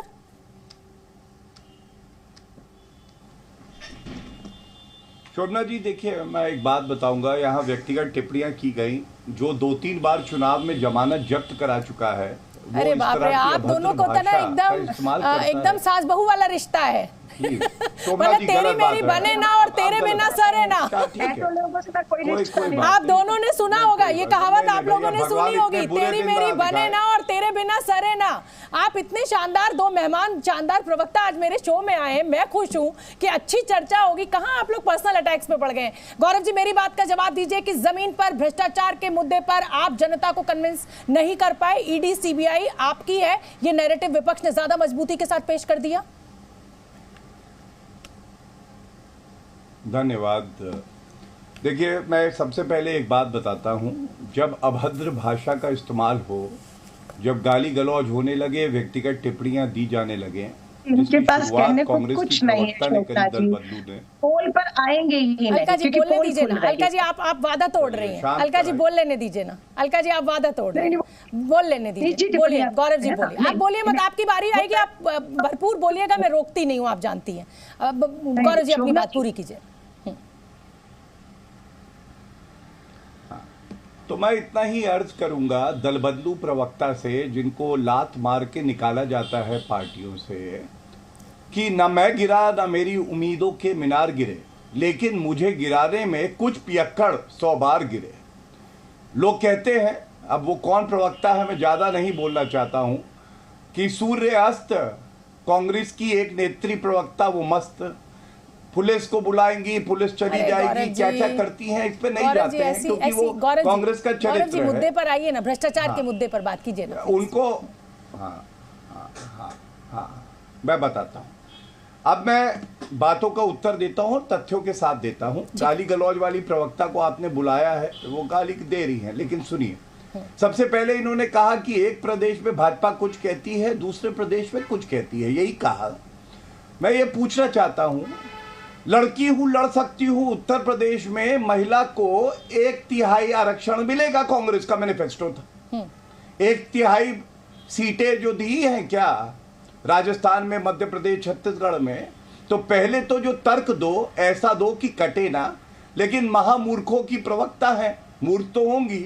शोभना जी देखिए, मैं एक बात बताऊंगा, यहाँ व्यक्तिगत टिप्पणियां की गई, जो 2-3 बार चुनाव में जमानत जब्त करा चुका है। अरे बाप रे, आप दोनों को तो ना एकदम सास बहू वाला रिश्ता है। मतलब तेरी मेरी बने ना और तेरे बिना सरे ना। आप दोनों ने सुना होगा ये कहावत, आप लोगों ने सुनी होगी, तेरी मेरी बने ना और तेरे बिना सरे ना। आप इतने शानदार 2 मेहमान, शानदार प्रवक्ता आज मेरे शो में आए, मैं खुश हूं कि अच्छी चर्चा होगी। कहां आप लोग पर्सनल अटैक्स पे पड़ गए? गौरव जी, मेरी बात का जवाब दीजिए कि जमीन पर भ्रष्टाचार के मुद्दे पर आप जनता को कन्विंस नहीं कर पाए, ईडी सीबीआई आपकी है, ये नैरेटिव विपक्ष ने ज्यादा मजबूती के साथ पेश कर दिया। धन्यवाद। देखिए, मैं सबसे पहले एक बात बताता हूं, जब अभद्र भाषा का इस्तेमाल हो, जब गाली गलौज होने लगे, व्यक्तिगत टिप्पणियां दी जाने लगे, इनके पास कहने को कुछ नहीं है, पोल पर आएंगे ही नहीं। अलका जी बोलने दीजिए ना, अलका जी आप वादा तोड़ रही हैं, अलका जी बोल लेने दीजिए ना, अलका जी आप वादा तोड़ रहे हैं, बोल लेने दीजिए, बोलिए गौरव जी, बोलिए, आप बोलिए मत, आपकी बारी आएगी, आप भरपूर बोलिएगा, मैं रोकती नहीं हूँ, आप जानती हैं। गौरव जी अपनी बात पूरी कीजिए। तो मैं इतना ही अर्ज करूंगा दल बदलू प्रवक्ता से, जिनको लात मार के निकाला जाता है पार्टियों से, कि ना मैं गिरा ना मेरी उम्मीदों के मीनार गिरे, लेकिन मुझे गिराने में कुछ पियक्कड़ 100 बार गिरे। लोग कहते हैं, अब वो कौन प्रवक्ता है मैं ज्यादा नहीं बोलना चाहता हूं, कि सूर्य अस्त, कांग्रेस की एक नेत्री प्रवक्ता वो मस्त, पुलिस को बुलाएंगी, पुलिस चली जाएगी, क्या क्या करती हैं, इस पे नहीं जाते हैं क्योंकि वो कांग्रेस का चरित्र है। मुद्दे पर आइए ना, भ्रष्टाचार के मुद्दे पर बात कीजिए ना उनको। मैं बताता हूं, अब मैं बातों का उत्तर देता हूं, तथ्यों के साथ देता हूं। गाली गलौज वाली प्रवक्ता को आपने बुलाया है, वो गाली दे रही है, लेकिन सुनिए। सबसे पहले इन्होंने कहा कि एक प्रदेश में भाजपा कुछ कहती है, दूसरे प्रदेश में कुछ कहती है, यही कहा। मैं ये पूछना चाहता हूं, लड़की हूं, लड़ सकती हूं, उत्तर प्रदेश में महिला को 1/3 आरक्षण मिलेगा, कांग्रेस का मैनिफेस्टो था। 1/3 सीटें जो दी हैं क्या राजस्थान में, मध्य प्रदेश, छत्तीसगढ़ में, तो पहले तो जो तर्क दो, ऐसा दो कि कटे ना, लेकिन महामूर्खों की प्रवक्ता है, मूर्ख तो होंगी।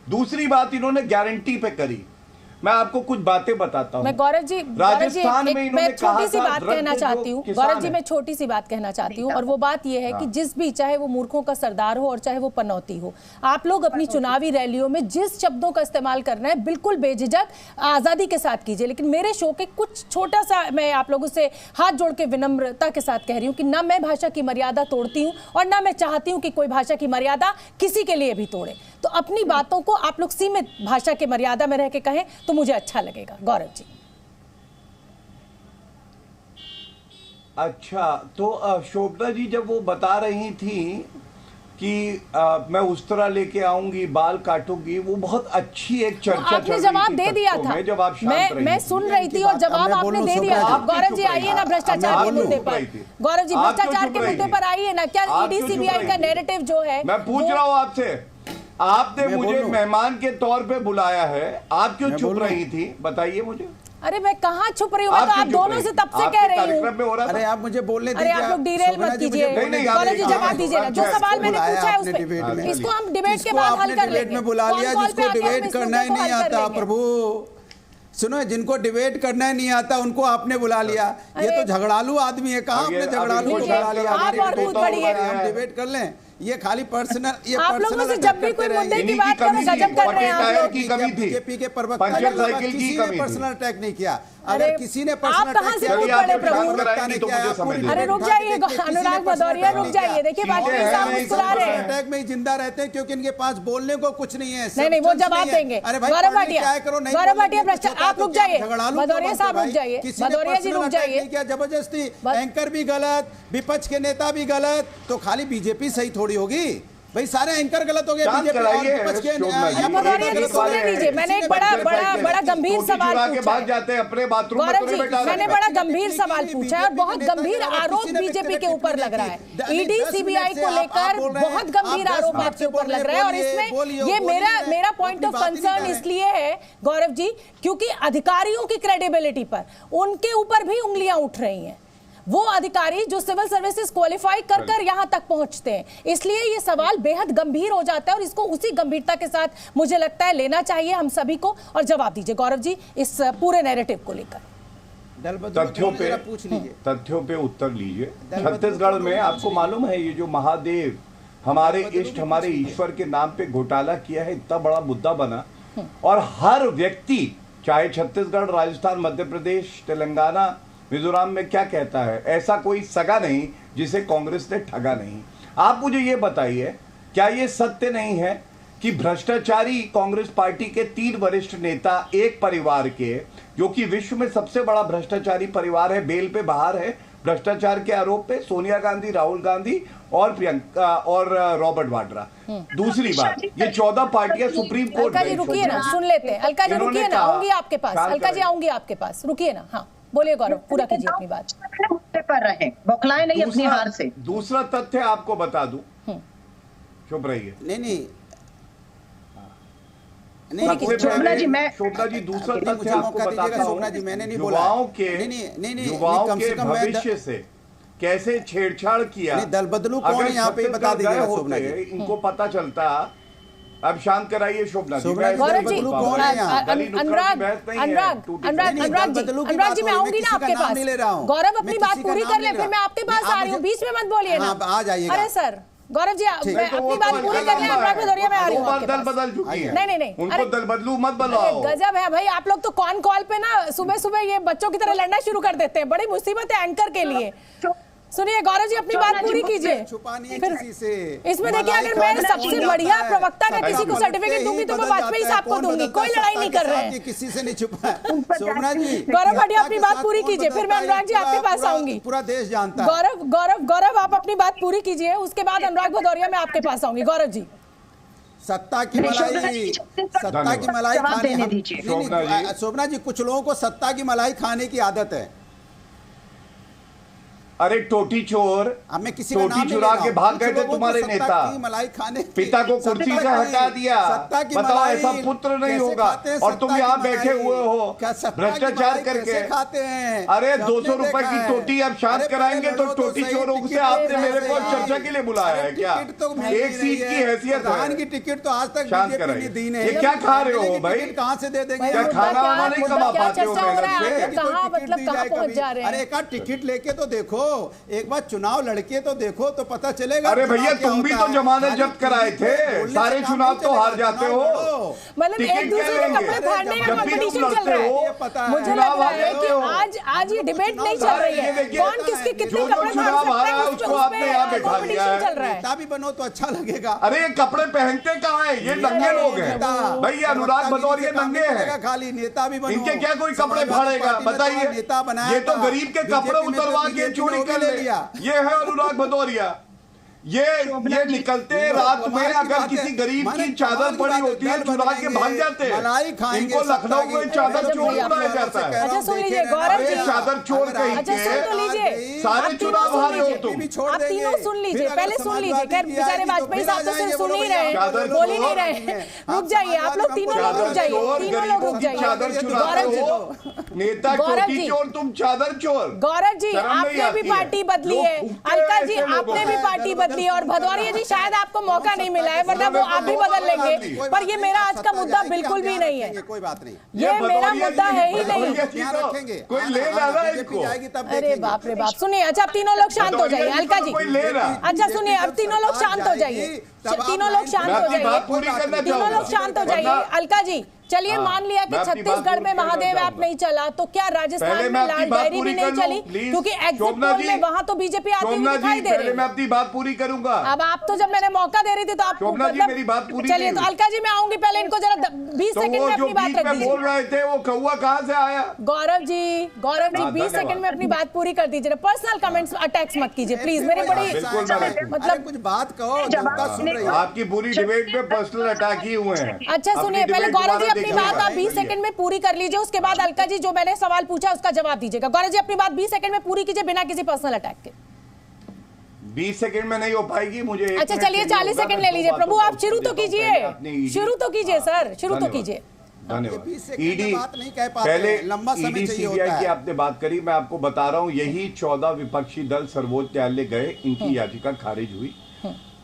दूसरी बात इन्होंने गारंटी पे करी। मैं आपको कुछ बातें बताता हूँ। मैं गौरव जी, राजस्थान में मैं छोटी सी बात कहना चाहती हूँ गौरव जी, मैं छोटी सी बात कहना चाहती हूँ, और वो बात ये है कि जिस भी, चाहे वो मूर्खों का सरदार हो और चाहे वो पनौती हो, आप लोग अपनी चुनावी रैलियों में जिस शब्दों का इस्तेमाल करना है बिल्कुल बेझिझक आजादी के साथ कीजिए, लेकिन मेरे शो के कुछ छोटा सा मैं आप लोगों से हाथ जोड़ के विनम्रता के साथ कह रही हूँ कि ना मैं भाषा की मर्यादा तोड़ती हूँ और ना मैं चाहती हूँ कि कोई भाषा की मर्यादा किसी के लिए भी तोड़े। तो अपनी बातों को आप लोग सीमित भाषा के मर्यादा में रह के कहें तो मुझे अच्छा लगेगा। गौरव जी। अच्छा, तो शोभना जी जब वो बता रही थी कि मैं उस तरह लेके आऊंगी, बाल काटूंगी, वो बहुत अच्छी एक चर्चा आपने जवाब दे दिया था, जब आप मैं सुन रही थी और जवाब आपने दे दिया था। गौरव जी आइए ना भ्रष्टाचार के मुद्दे पर, गौरव जी भ्रष्टाचार के मुद्दे पर आइए ना। क्या ईडी सीबीआई का नैरेटिव जो है, मैं पूछ रहा हूँ आपसे, आपने मुझे मेहमान के तौर पे बुलाया है, आप क्यों चुप रही थी, बताइए मुझे। अरे मैं कहाँ छुप रही हूँ, मैं तो आप दोनों से तब से कह रही हूँ। अरे आप मुझे बोलने दीजिए, अरे आप लोग डिरेल मत कीजिए, कॉलेज जी जवाब दीजिए ना, जो सवाल मैंने पूछा है उसमें, इसको हम डिबेट के बाद हल कर लेंगे। में बुला लिया जिसको डिबेट करना ही नहीं आता, प्रभु सुनो, जिनको डिबेट करना ही नहीं आता उनको आपने बुला लिया। ये तो झगड़ालू आदमी है, कहाँ आपने झगड़ालू को बुला लिया, हम डिबेट कर लें। ये खाली पर्सनल, ये आप लोगों से जब भी कोई मुद्दे की बात करो गजब कर रहे हैं आप लोग। बीजेपी के प्रवक्ता ने किसी ने पर्सनल अटैक नहीं किया, अगर किसी ने आप कहां से पूछ पड़े प्रभु। अरे रुक जाइए अनुराग भदौरिया, रुक जाइए, देखिए वाजपेयी साहब मुस्कुरा रहे हैं। अटैक में ही जिंदा रहते हैं क्योंकि इनके पास बोलने को कुछ नहीं है। नहीं, वो जवाब देंगे। गौरव भाटिया, गौरव भाटिया भ्रष्टाचार, आप रुक जाइए, भदौरिया साहब रुक जाइए, भदौरिया जी रुक जाइए। क्या जबरदस्ती, एंकर भी गलत, विपक्ष के नेता भी गलत, तो खाली बीजेपी सही थोड़ी होगी भाई, सारे एंकर गलत हो गए, बीजेपी और विपक्ष के। मैंने एक बड़ा गंभीर सवाल पूछा जाते हैं अपने बाथरूम गौरव जी, मैंने बड़ा गंभीर सवाल पूछा है और बहुत गंभीर आरोप बीजेपी के ऊपर लग रहा है। ईडी सीबीआई को लेकर बहुत गंभीर आरोप आपके ऊपर लग रहा है, और इसमें ये मेरा पॉइंट ऑफ कंसर्न इसलिए है गौरव जी, क्योंकि अधिकारियों की क्रेडिबिलिटी पर उनके ऊपर भी उंगलियां उठ रही हैं। वो अधिकारी जो सिविल सर्विसेज क्वालिफाई कर यहां तक पहुंचते हैं, इसलिए ये सवाल बेहद गंभीर हो जाता है और इसको उसी गंभीरता के साथ मुझे लगता है लेना चाहिए हम सभी को। और जवाब दीजिए गौरव जी इस पूरे नैरेटिव को लेकर। तथ्यों पे उत्तर लीजिए। छत्तीसगढ़ में आपको मालूम है ये जो महादेव हमारे इष्ट, हमारे ईश्वर के नाम पे घोटाला किया है, इतना बड़ा मुद्दा बना, और हर व्यक्ति चाहे छत्तीसगढ़, राजस्थान, मध्य प्रदेश, तेलंगाना, मिजोरम में क्या कहता है, ऐसा कोई सगा नहीं जिसे कांग्रेस ने ठगा नहीं। आप मुझे ये बताइए, क्या ये सत्य नहीं है कि भ्रष्टाचारी कांग्रेस पार्टी के 3 वरिष्ठ नेता एक परिवार के, जो कि विश्व में सबसे बड़ा भ्रष्टाचारी परिवार है, बेल पे बाहर है भ्रष्टाचार के आरोप पे, सोनिया गांधी, राहुल गांधी और प्रियंका और रॉबर्ट वाड्रा। दूसरी बात, ये 14 पार्टियां सुप्रीम कोर्ट में। रुकिए ना, सुन लेते हैं। अलका जी रुकिए ना, आऊंगी आपके पास। अलका जी आऊंगी आपके पास, रुकिए ना। हाँ बोलिए गौरव, पूरा कीजिए अपनी बात। मुद्दे पर रहे, बौखलाए नहीं अपनी हार से। दूसरा तथ्य आपको बता दूं, चुप रहिए। नहीं शोभना जी दूसरा तथ्य आपको बताता हूं, युवाओं के भविष्य से कैसे छेड़छाड़ किया, दल बदलू कौन है यहाँ पे बता दीजिएगा शोभना जी, इनको पता चलता। अब शांत कराइए शोभना जी। गौरव जी, अनुराग जी मैं आऊंगी ना आपके पास। गौरव अपनी बात पूरी कर ले, फिर मैं आपके पास आ रही हूँ, बीच में मत बोलिए ना। आ जाइएगा। अरे सर गौरव जी मैं अपनी बात पूरी कर लें, अनुराग भदौरिया में आ रही हूँ आपके दल पास। बदल चुकी है। नहीं उनको दल बदलू मत बदलाओ। गजब है भाई, आप लोग तो कौन कॉल पे ना सुबह सुबह ये बच्चों की तरह लड़ना शुरू कर देते हैं, बड़ी मुसीबत है एंकर के लिए। सुनिए गौरव जी अपनी बात पूरी कीजिए। फिर इसमें देखिए अगर मैं सबसे बढ़िया प्रवक्ता का किसी को सर्टिफिकेट दूंगी तो मैं वाजपेयी साहब को दूंगी, कोई लड़ाई नहीं कर रहे हैं। किसी से नहीं छुपा। सोमनाथ जी गौरव भाटिया अपनी बात पूरी कीजिए, फिर मैं अनुराग जी आपके पास आऊंगी। पूरा देश जानता है। गौरव आप अपनी बात पूरी कीजिए, उसके बाद अनुराग भदौरिया मैं आपके पास आऊंगी। गौरव जी सत्ता की मलाई खाने, शोभना जी कुछ लोगों को सत्ता की मलाई खाने की आदत है। अरे टोटी चोर, हमें किसी टोटी चुरा के भाग गए थे तुम्हारे नेता, मलाई खाने पिता को कुर्सी से हटा दिया। बताओ ऐसा पुत्र नहीं होगा और तुम यहाँ बैठे हुए हो भ्रष्टाचार करके खाते हैं। अरे 200 रुपए की टोटी अब शांत कराएंगे तो टोटी चोरों से आपने मेरे को चर्चा के लिए बुलाया है क्या? एक सीट की हैसियत है की टिकट तो आज तक शांत कराइए। ये क्या खा रहे हो भाई? कहाँ से दे देंगे? क्या खाना वाना नहीं कमा पाते हो मेहनत से? अरे एक टिकट लेके तो देखो, एक बार चुनाव लड़के तो देखो तो पता चलेगा। अरे भैया तुम भी तो जमानत जब्त कराए थे, सारे चुनाव तो हार जाते हो। मतलब एक दूसरे के कपड़े फाड़ने का कंपटीशन चल रहा है। मुझे लग रहा है कि आज ये डिबेट नहीं चल रही है, कौन किसके कितने कपड़े फाड़ सकता है उसको आपने यहाँ बैठा दिया है। नेता भी बनो तो अच्छा लगेगा। अरे ये कपड़े पहनते कहाँ है? ये नंगे लोग हैं भाई, अनुराग भदौरिया नंगे हैं। खाली नेता भी बनो, इनके क्या कोई कपड़े फाड़ेगा? बताइए, नेता बनाया ये तो गरीब के कपड़े उतरवा के चोरी कर ले। ये है अनुराग भदौरिया। ये निकलते रात में, अगर किसी गरीब की चादर पड़ी होती है चुरा के भाग जाते हैं। इनको लखनऊ में चादर चोर बनाया जाता है। अच्छा सुन लीजिए गौरव जी, चादर चोर कहीं अच्छा सुन तो लीजिए, सारे चुनाव हारे हो तुम। आप तीनों सुन लीजिए, पहले सुन लीजिए। खैर बेचारे वाजपेयी साहब तो सिर्फ सुन ही रहे, बोल ही नहीं रहे। रुक जाइए आप लोग, तीनों लोग रुक जाइए, तीनों लोग रुक जाइए। गौरव जी, नेता टोटी चोर, तुम चादर चोर। गौरव जी आपने भी पार्टी बदली है, अलका जी आपने भी पार्टी बदली, और भदौरिया जी शायद आपको मौका नहीं मिला है, वरना वो आप भी बदल लेंगे। पर ये मेरा आज का मुद्दा बिल्कुल भी नहीं है, कोई बात नहीं, ये मेरा मुद्दा है ही नहीं। कोई ले रहा है इनको। अरे बाप रे बाप, सुनिए अच्छा अब तीनों लोग शांत हो जाइए। अलका जी अच्छा सुनिए, अब तीनों लोग शांत हो जाइए, तीनों लोग शांत हो जाइए, तीनों लोग शांत हो जाइए। अलका जी चलिए मान लिया कि छत्तीसगढ़ में महादेव ऐप नहीं चला, तो क्या राजस्थान में लाल डायरी भी नहीं चली? क्योंकि एग्जिट पोल में वहां तो बीजेपी आती हुई दिखाई दे रही है। मैं अपनी बात पूरी करूंगा। अब आप तो जब मैंने मौका दे रही थी तो आप मेरी बात पूरी। चलिए तो अलका जी मैं आऊंगी, पहले इनको जरा 20 सेकंड में अपनी बात रख दीजिए। बोल रहे थे वो कौवा कहाँ से आया? गौरव जी 20 सेकंड में अपनी बात पूरी कर दीजिए, पर्सनल कमेंट्स अटैक्स मत कीजिए प्लीज। मेरी बड़ी मतलब कुछ बात कहो, आपकी पूरी डिबेट में पर्सनल अटैक ही हुए हैं। अच्छा सुनिए, पहले गौरव जी अपनी बात आप 20 सेकंड में पूरी कर लीजिए, उसके बाद अलका जी जो मैंने सवाल पूछा उसका जवाब दीजिएगा। गौरव जी अपनी बात 20 सेकंड में पूरी कीजिए बिना किसी पर्सनल अटैक के। 20 सेकंड में नहीं हो पाएगी मुझे। अच्छा चलिए 40 सेकंड ले लीजिए। प्रभु आप शुरू तो कीजिए, शुरू तो कीजिए सर, शुरू तो कीजिए। धन्यवाद। ईडी पहले लंबा समय सीबीआई की आपने बात करी, मैं आपको बता रहा हूं यही 14 विपक्षी दल सर्वोच्च न्यायालय गए, इनकी याचिका खारिज हुई।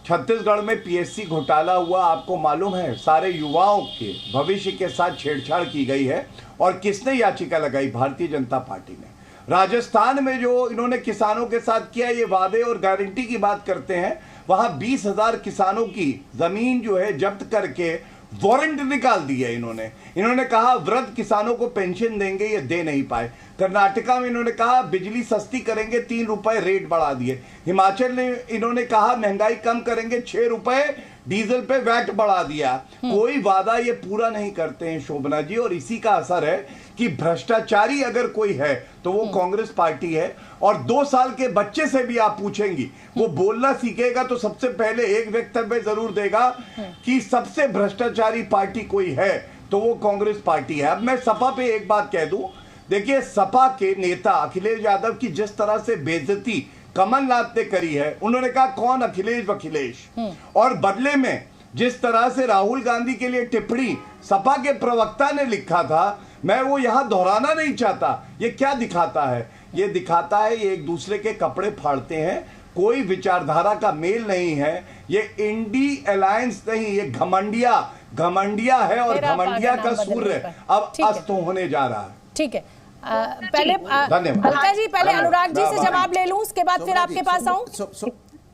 छत्तीसगढ़ में पीएससी घोटाला हुआ, आपको मालूम है, सारे युवाओं के भविष्य के साथ छेड़छाड़ की गई है। और किसने याचिका लगाई? भारतीय जनता पार्टी ने। राजस्थान में जो इन्होंने किसानों के साथ किया, ये वादे और गारंटी की बात करते हैं, वहां 20,000 किसानों की जमीन जो है जब्त करके वारंट निकाल दिया इन्होंने कहा वृद्ध किसानों को पेंशन देंगे, ये दे नहीं पाए। कर्नाटका में इन्होंने कहा बिजली सस्ती करेंगे, 3 रुपए रेट बढ़ा दिए। हिमाचल में इन्होंने कहा महंगाई कम करेंगे, 6 रुपए डीजल पे वैट बढ़ा दिया। कोई वादा ये पूरा नहीं करते हैं शोभना जी, और इसी का असर है कि भ्रष्टाचारी अगर कोई है तो वो कांग्रेस पार्टी है। और 2 साल के बच्चे से भी आप पूछेंगी, वो बोलना सीखेगा तो सबसे पहले एक वक्तव्य जरूर देगा कि सबसे भ्रष्टाचारी पार्टी कोई है तो वो कांग्रेस पार्टी है। अब मैं सपा पे एक बात कह दूं, देखिए सपा के नेता अखिलेश यादव की जिस तरह से बेइज्जती कमलनाथ ने करी है, उन्होंने कहा कौन अखिलेश, और बदले में जिस तरह से राहुल गांधी के लिए टिप्पणी सपा के प्रवक्ता ने लिखा था, मैं वो यहां दोहराना नहीं चाहता। ये क्या दिखाता है? ये दिखाता है ये एक दूसरे के कपड़े फाड़ते हैं, कोई विचारधारा का मेल नहीं है। ये इंडी अलायंस नहीं, ये घमंडिया है, और घमंडिया का सूर्य अब अस्त होने जा रहा है। ठीक है, पहले अलका जी, पहले अनुराग जी से जवाब ले लूं, उसके बाद फिर आपके पास आऊं।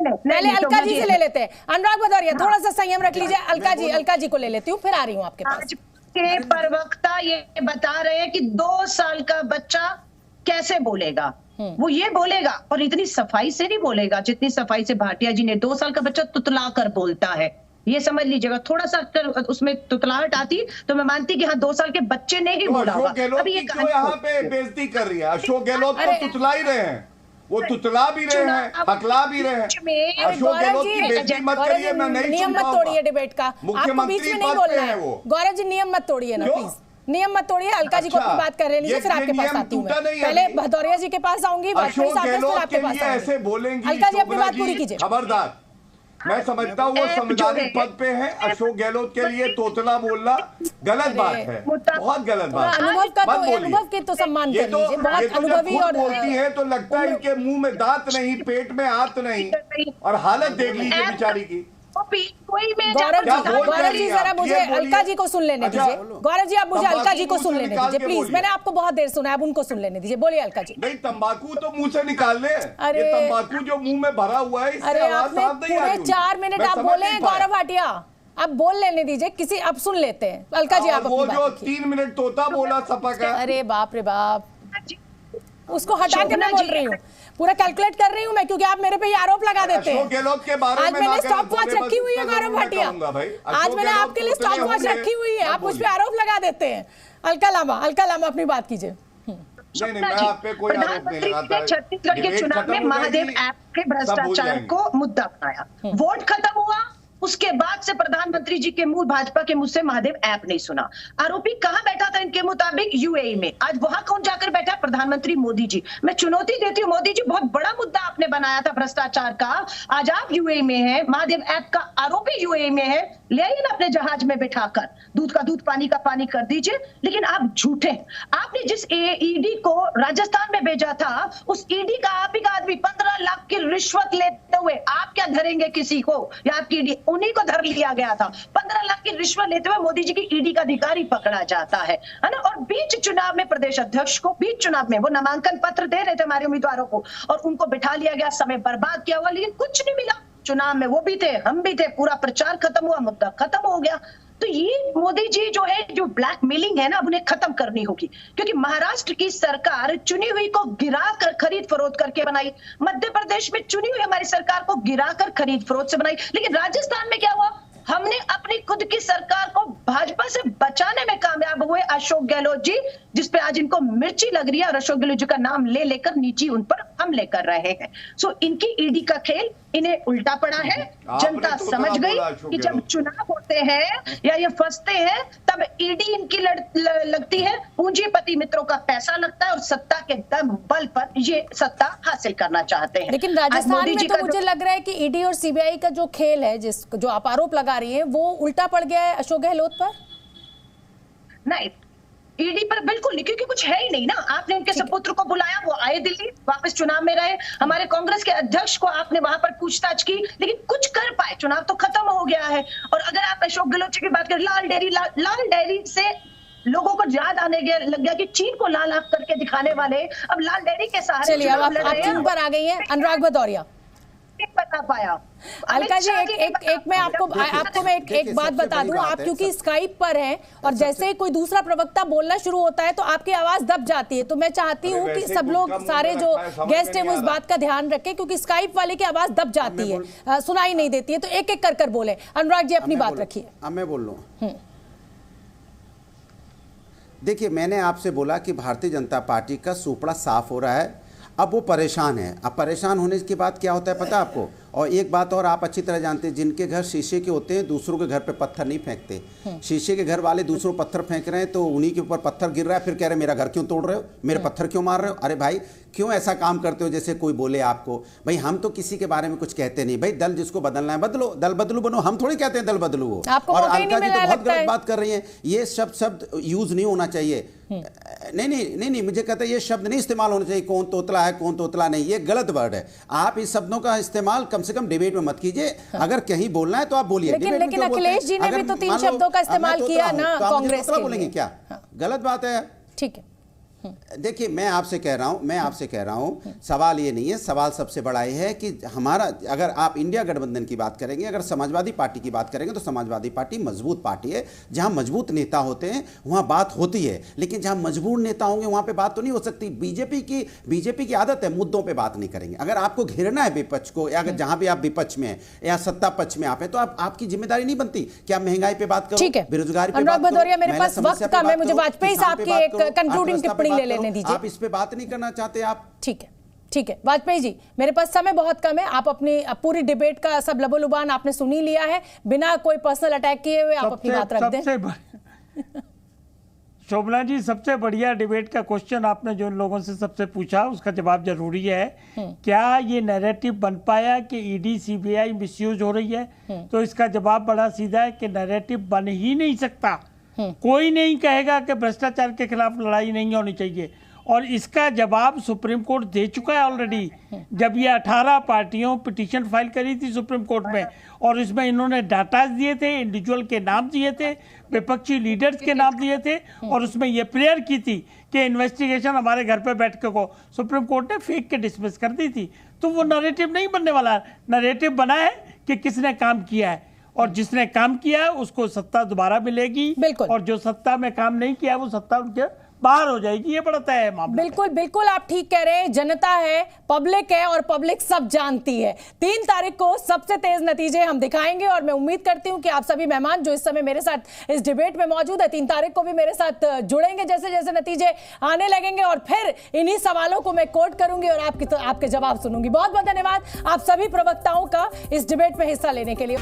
पहले अलका जी से ले लेते हैं। अनुराग भदौरिया थोड़ा सा संयम रख लीजिए। अलका जी को ले लेती हूँ, फिर आ रही हूँ आपके पास। के प्रवक्ता ये बता रहे हैं कि 2 साल का बच्चा कैसे बोलेगा, वो ये बोलेगा और इतनी सफाई से नहीं बोलेगा जितनी सफाई से भाटिया जी ने 2 साल का बच्चा तुतला कर बोलता है। ये समझ लीजिएगा, थोड़ा सा उसमें तुतलाहट आती तो मैं मानती कि हाँ 2 साल के बच्चे ने ही बोला होगा। अभी ये क्यों यहाँ पे बेइज्जती कर रही है? अशोक गहलोत तो तुतला ही रहे हैं, वो तुतला भी रहे हैं, हकला भी रहे हैं। अशोक गहलोत की बेइज्जती मत करिए, मैं नहीं नियम मत तोड़िए डिबेट का, आपको बीच में नहीं बोलना है। गौरव जी नियम मत तोड़िए ना प्लीज, नियम मत तोड़िए। अलका जी को अपनी बात कर रहे हैं, फिर आपके पास आती हूँ। पहले भदौरिया जी के पास आऊंगी, वाजपेयी साहब फिर आपके पास ऐसे बोलेंगी। अलका जी अपनी बात पूरी कीजिए। खबरदार, मैं समझता हूँ वो संवैधानिक पद पे है। अशोक गहलोत के लिए तोतला बोलना गलत बात है, बहुत गलत बात है। अनुभव के तो सम्मान कर लीजिए, बहुत अनुभवी और बोलती है तो लगता है इनके मुंह में दांत नहीं, पेट में आंत नहीं, और हालत देख लीजिए बेचारी की। गौरव जी जरा मुझे अलका जी को सुन लेने दीजिए। गौरव जी आप मुझे अलका जी को सुन लेने दीजिए प्लीज, मैंने आपको बहुत देर सुना है, अब उनको सुन लेने दीजिए। बोलिए अलका जी। नहीं, तंबाकू तो मुंह से निकाल ले, ये तंबाकू जो मुंह में भरा हुआ है, अरे आपने पूरे 4 मिनट आप बोले गौरव भाटिया, आप बोल लेने दीजिए किसी, अब सुन लेते हैं। अलका जी आप वो जो 3 मिनट तोता बोला सपा का, अरे बाप रे बाप, उसको हटा के मैं बोल रही हूँ, पूरा कैलकुलेट कर रही हूँ मैं, क्योंकि आप मेरे पे ये आरोप लगा देते हैं। आज मैंने स्टॉप वॉच रखी हुई है गौरव भाटिया, आज मैंने आपके लिए स्टॉप वॉच रखी हुई है, आप मुझ पे आरोप लगा देते हैं। अलका लामा अपनी बात कीजिए। प्रधानमंत्री छत्तीसगढ़ के चुनाव में महादेव ऐप के भ्रष्टाचार को मुद्दा बनाया, वोट खत्म हुआ, उसके बाद से प्रधानमंत्री जी के मुंह, भाजपा के मुंह से महादेव ऐप नहीं सुना। आरोपी कहां बैठा था इनके मुताबिक? यूएई में। आज वहां कौन जाकर बैठा? प्रधानमंत्री मोदी जी। मैं चुनौती देती हूँ मोदी जी, बहुत बड़ा मुद्दा आपने बनाया था भ्रष्टाचार का, आज आप यूएई में हैं, महादेव ऐप का आरोपी यूएई में है, ले आइए ना अपने जहाज में बिठाकर, दूध का दूध पानी का पानी कर दीजिए। लेकिन आप झूठे, आपने जिस ईडी को राजस्थान में भेजा था, उस ईडी का आप ही का आदमी 15 लाख की रिश्वत लेते हुए, आप क्या धरेंगे किसी को, या आपकी ईडी, उन्हीं को धर लिया गया था। 15 लाख की रिश्वत लेते हुए मोदी जी की ईडी का अधिकारी पकड़ा जाता है ना। और बीच चुनाव में प्रदेश अध्यक्ष को, बीच चुनाव में वो नामांकन पत्र दे रहे थे हमारे उम्मीदवारों को, और उनको बिठा लिया गया, समय बर्बाद किया हुआ, लेकिन कुछ नहीं मिला। चुनाव में वो भी थे, हम भी थे, पूरा प्रचार खत्म हुआ, मुद्दा खत्म हो गया। तो ये मोदी जी जो है, जो ब्लैकमेलिंग है ना, अब उन्हें खत्म करनी होगी, क्योंकि महाराष्ट्र की सरकार चुनी हुई को गिरा कर खरीद फरोख्त करके बनाई, मध्य प्रदेश में चुनी हुई हमारी सरकार को गिरा कर खरीद फरोख्त से बनाई, लेकिन राजस्थान में क्या हुआ? हमने अपनी खुद की सरकार को भाजपा से बचाने में कामयाब हुए। अशोक गहलोत जी, जिसपे आज इनको मिर्ची लग रही है, और अशोक गहलोत जी का नाम ले लेकर नीची उन पर हमले कर रहे हैं। सो इनकी ईडी का खेल इन्हें उल्टा पड़ा है। जनता समझ गई कि जब चुनाव होते हैं या ये फंसते हैं, तब ईडी इनकी लगती है, पूंजीपति मित्रों का पैसा लगता है, और सत्ता के दम बल पर ये सत्ता हासिल करना चाहते हैं। लेकिन राजस्थान में तो मुझे लग रहा है कि ईडी और सीबीआई का जो खेल है, जो आप आरोप लगा रही है, वो उल्टा पड़ गया है अशोक गहलोत पर। नहीं, ईडी पर बिल्कुल नहीं, क्योंकि कुछ है ही नहीं ना। आपने उनके सपुत्र को बुलाया, वो आए दिल्ली, वापस चुनाव में रहे, हमारे कांग्रेस के अध्यक्ष को आपने वहां पर पूछताछ की, लेकिन कुछ कर पाए? चुनाव तो खत्म हो गया है। और अगर आप अशोक गहलोत जी की बात करें, लाल डेयरी से लोगों को याद आने लग गया कि चीन को लाल आंख करके दिखाने वाले अब लाल डेयरी के सहारे चलिए अब आप चीन पर आ गई हैं। अनुराग भदौरिया बता पाया। अलका जी एक मैं आपको मैं एक बात बता दूं, आप क्योंकि स्काइप पर हैं और जैसे ही कोई दूसरा प्रवक्ता बोलना शुरू होता है तो आपकी आवाज दब जाती है, तो मैं चाहती हूं कि सब लोग, सारे जो गेस्ट हैं, वो इस बात का ध्यान रखें, क्योंकि स्काइप वाले की आवाज दब जाती है, सुनाई नहीं देती है, तो एक एक कर बोले। अनुराग जी अपनी बात रखिए। अब मैं बोल रहा हूं। देखिए, मैंने आपसे बोला कि भारतीय जनता पार्टी का सुपड़ा साफ हो रहा है, अब वो परेशान है। अब परेशान होने के बाद क्या होता है पता है आपको? और एक बात और आप अच्छी तरह जानते हैं, जिनके घर शीशे के होते हैं दूसरों के घर पे पत्थर नहीं फेंकते। शीशे के घर वाले दूसरों पत्थर फेंक रहे हैं तो उन्हीं के ऊपर पत्थर गिर रहा है, फिर कह रहे मेरा घर क्यों तोड़ रहे हो, मेरे पत्थर क्यों मार रहे हो। अरे भाई, क्यों ऐसा काम करते हो जैसे कोई बोले आपको? भाई हम तो किसी के बारे में कुछ कहते नहीं, भाई दल जिसको बदलना है बदलो, दल बदलू बनो, हम थोड़ी कहते हैं दल बदलू हो। और अलका जी तो बहुत गलत बात कर रही है, ये शब्द यूज नहीं होना चाहिए। नहीं, मुझे कहता है ये शब्द नहीं इस्तेमाल होना चाहिए, कौन तोतला है कौन तोतला नहीं, ये गलत वर्ड है। आप इस शब्दों का इस्तेमाल कम से कम डिबेट में मत कीजिए। अगर कहीं बोलना है तो आप बोलिए। लेकिन अखिलेश जी ने भी तो 3 शब्दों का इस्तेमाल किया ना कांग्रेस के लिए। बोलेंगे क्या? गलत बात है। ठीक है, देखिए मैं आपसे कह रहा हूं सवाल ये नहीं है, सवाल सबसे बड़ा ये है कि हमारा, अगर आप इंडिया गठबंधन की बात करेंगे, अगर समाजवादी पार्टी की बात करेंगे तो समाजवादी पार्टी मजबूत पार्टी है। जहां मजबूत नेता होते हैं वहां बात होती है, लेकिन जहां मजबूर नेता होंगे वहां पे बात तो नहीं हो सकती। बीजेपी की आदत है मुद्दों पे बात नहीं करेंगे। अगर आपको घेरना है विपक्ष को, या अगर जहां भी आप विपक्ष में हैं या सत्ता पक्ष में आप हैं, तो आपकी जिम्मेदारी नहीं बनती कि आप महंगाई पे बात करो, बेरोजगारी पे बात करो। मेरे पास वक्त कम है, मुझे वाजपेयी साहब की एक कंक्लूडिंग टिप्पणी ले लेने दीजिए। आप इस पे बात नहीं करना चाहते आप? ठीक है वाजपेयी जी, मेरे पास समय बहुत कम है। आप अपनी पूरी डिबेट का सब लबोलुबान आपने सुन ही लिया है, बिना कोई पर्सनल अटैक किए हुए आप अपनी बात रख दें। शोभना जी, सबसे बढ़िया डिबेट का क्वेश्चन आपने जो लोगों से सबसे पूछा उसका जवाब जरूरी है। क्या ये नैरेटिव बन पाया कि ईडी सीबीआई मिसयूज हो रही है? तो इसका जवाब बड़ा सीधा है कि नैरेटिव बन ही नहीं सकता। कोई नहीं कहेगा कि भ्रष्टाचार के खिलाफ लड़ाई नहीं होनी चाहिए, और इसका जवाब सुप्रीम कोर्ट दे चुका है ऑलरेडी। जब ये 18 पार्टियों पिटीशन फाइल करी थी सुप्रीम कोर्ट में, और इसमें इन्होंने डाटा दिए थे, इंडिविजुअल के नाम दिए थे, विपक्षी लीडर्स के नाम दिए थे, और उसमें ये प्रेयर की थी कि इन्वेस्टिगेशन हमारे घर पे बैठ के को सुप्रीम कोर्ट ने फेंक के डिसमिस कर दी थी। तो वो नैरेटिव नहीं बनने वाला। नैरेटिव बना है कि किसने काम किया है, और जिसने काम किया है उसको सत्ता दोबारा मिलेगी, और जो सत्ता में काम नहीं किया वो सत्ता उनके बाहर हो जाएगी। ये बड़ा तय है मामला। बिल्कुल आप ठीक कह रहे हैं। जनता है, पब्लिक है, और पब्लिक सब जानती है। 3 तारीख को सबसे तेज नतीजे हम दिखाएंगे, और मैं उम्मीद करती हूं कि आप सभी मेहमान जो इस समय मेरे साथ इस डिबेट में मौजूद है 3 तारीख को भी मेरे साथ जुड़ेंगे जैसे जैसे नतीजे आने लगेंगे, और फिर इन्हीं सवालों को मैं कोट करूंगी और आपके जवाब सुनूंगी। बहुत बहुत धन्यवाद आप सभी प्रवक्ताओं का इस डिबेट में हिस्सा लेने के लिए।